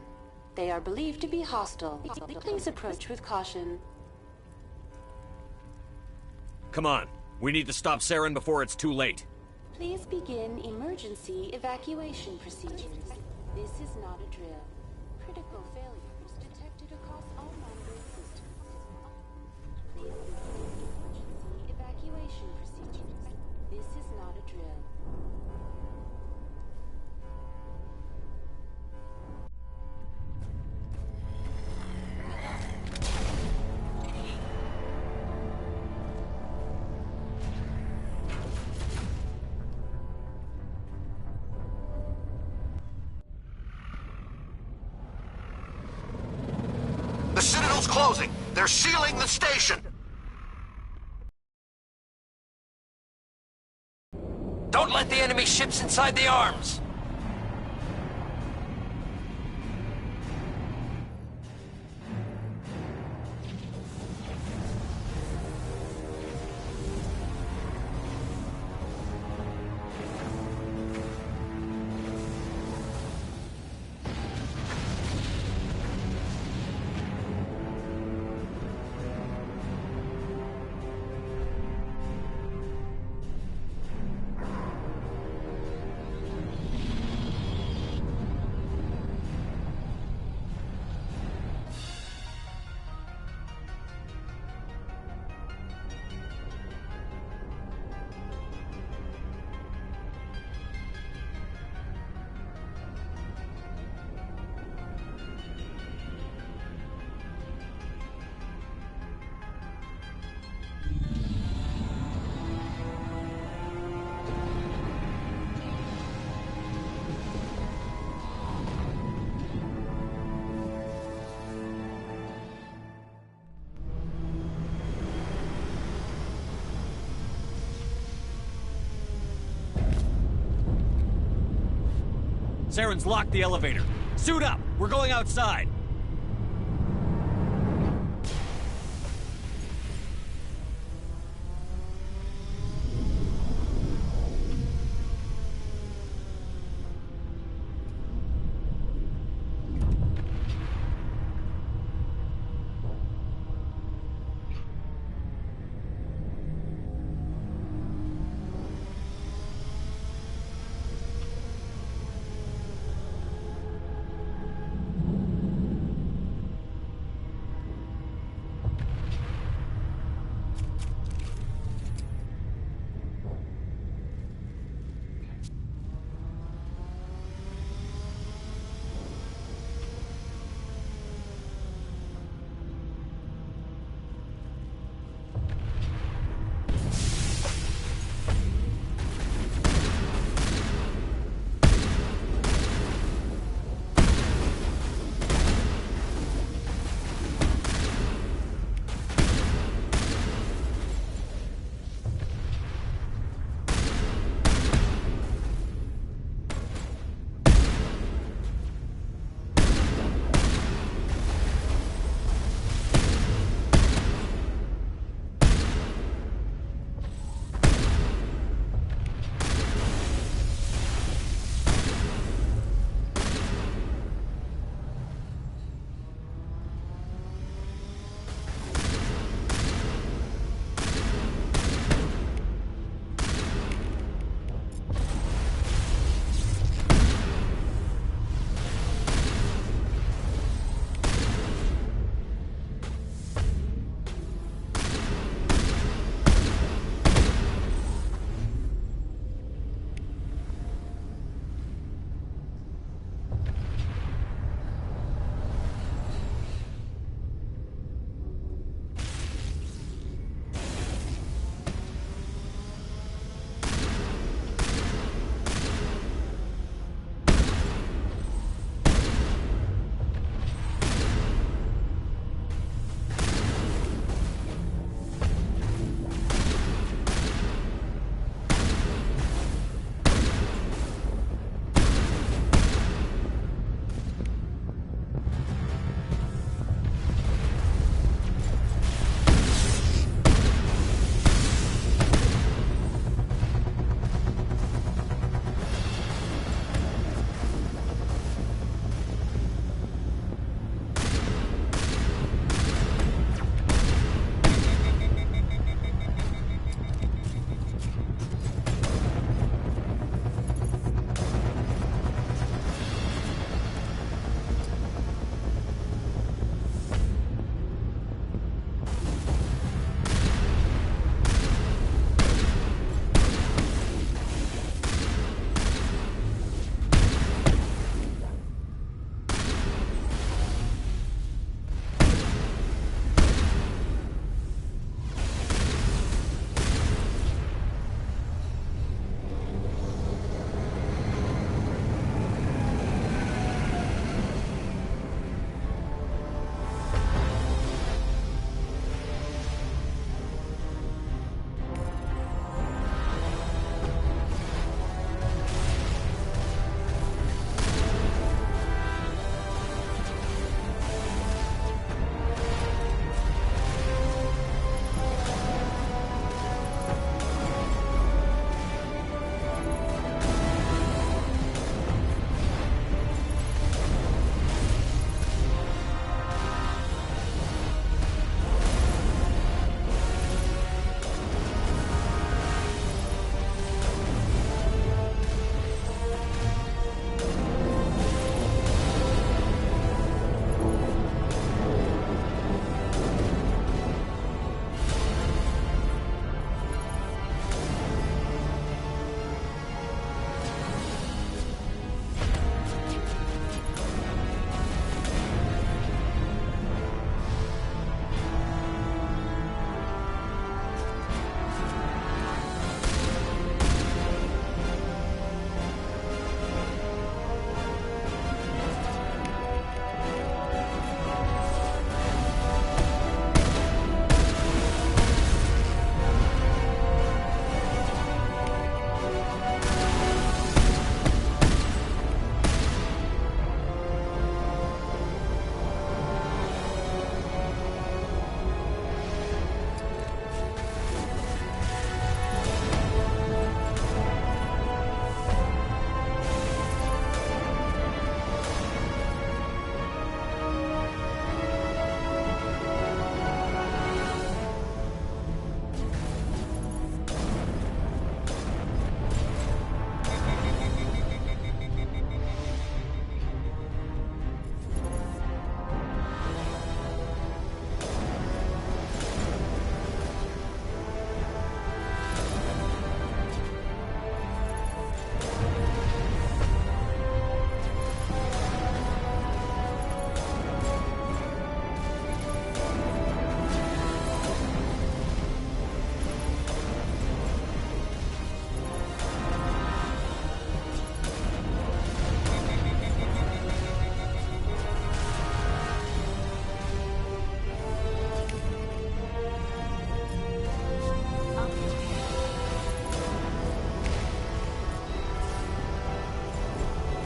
They are believed to be hostile. Please approach with caution. Come on. We need to stop Saren before it's too late. Please begin emergency evacuation procedures. This is not a drill. Critical failures detected across all monitoring systems. Please begin emergency evacuation procedures. This is not a drill. The Citadel's closing. They're sealing the station. Don't let the enemy ships inside the arms! Saren's locked the elevator. Suit up! We're going outside!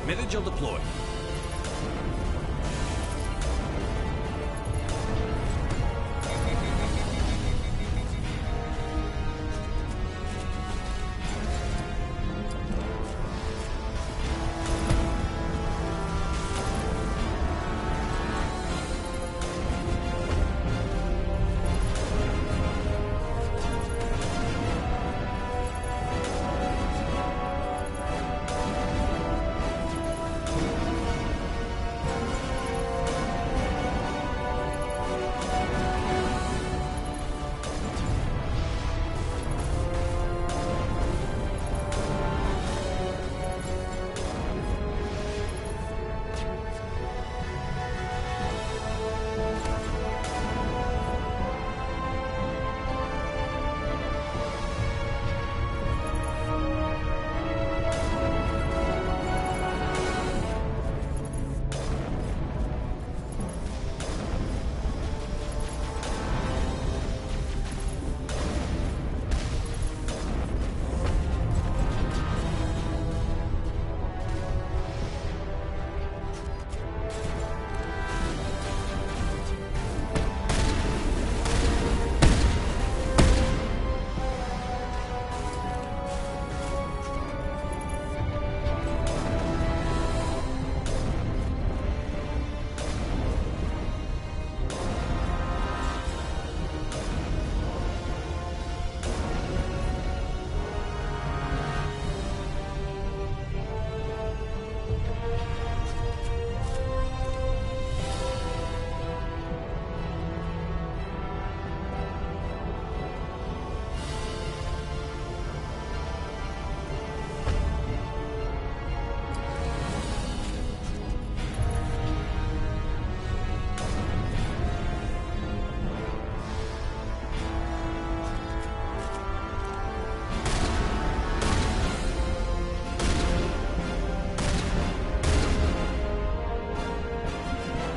Metagel deployed.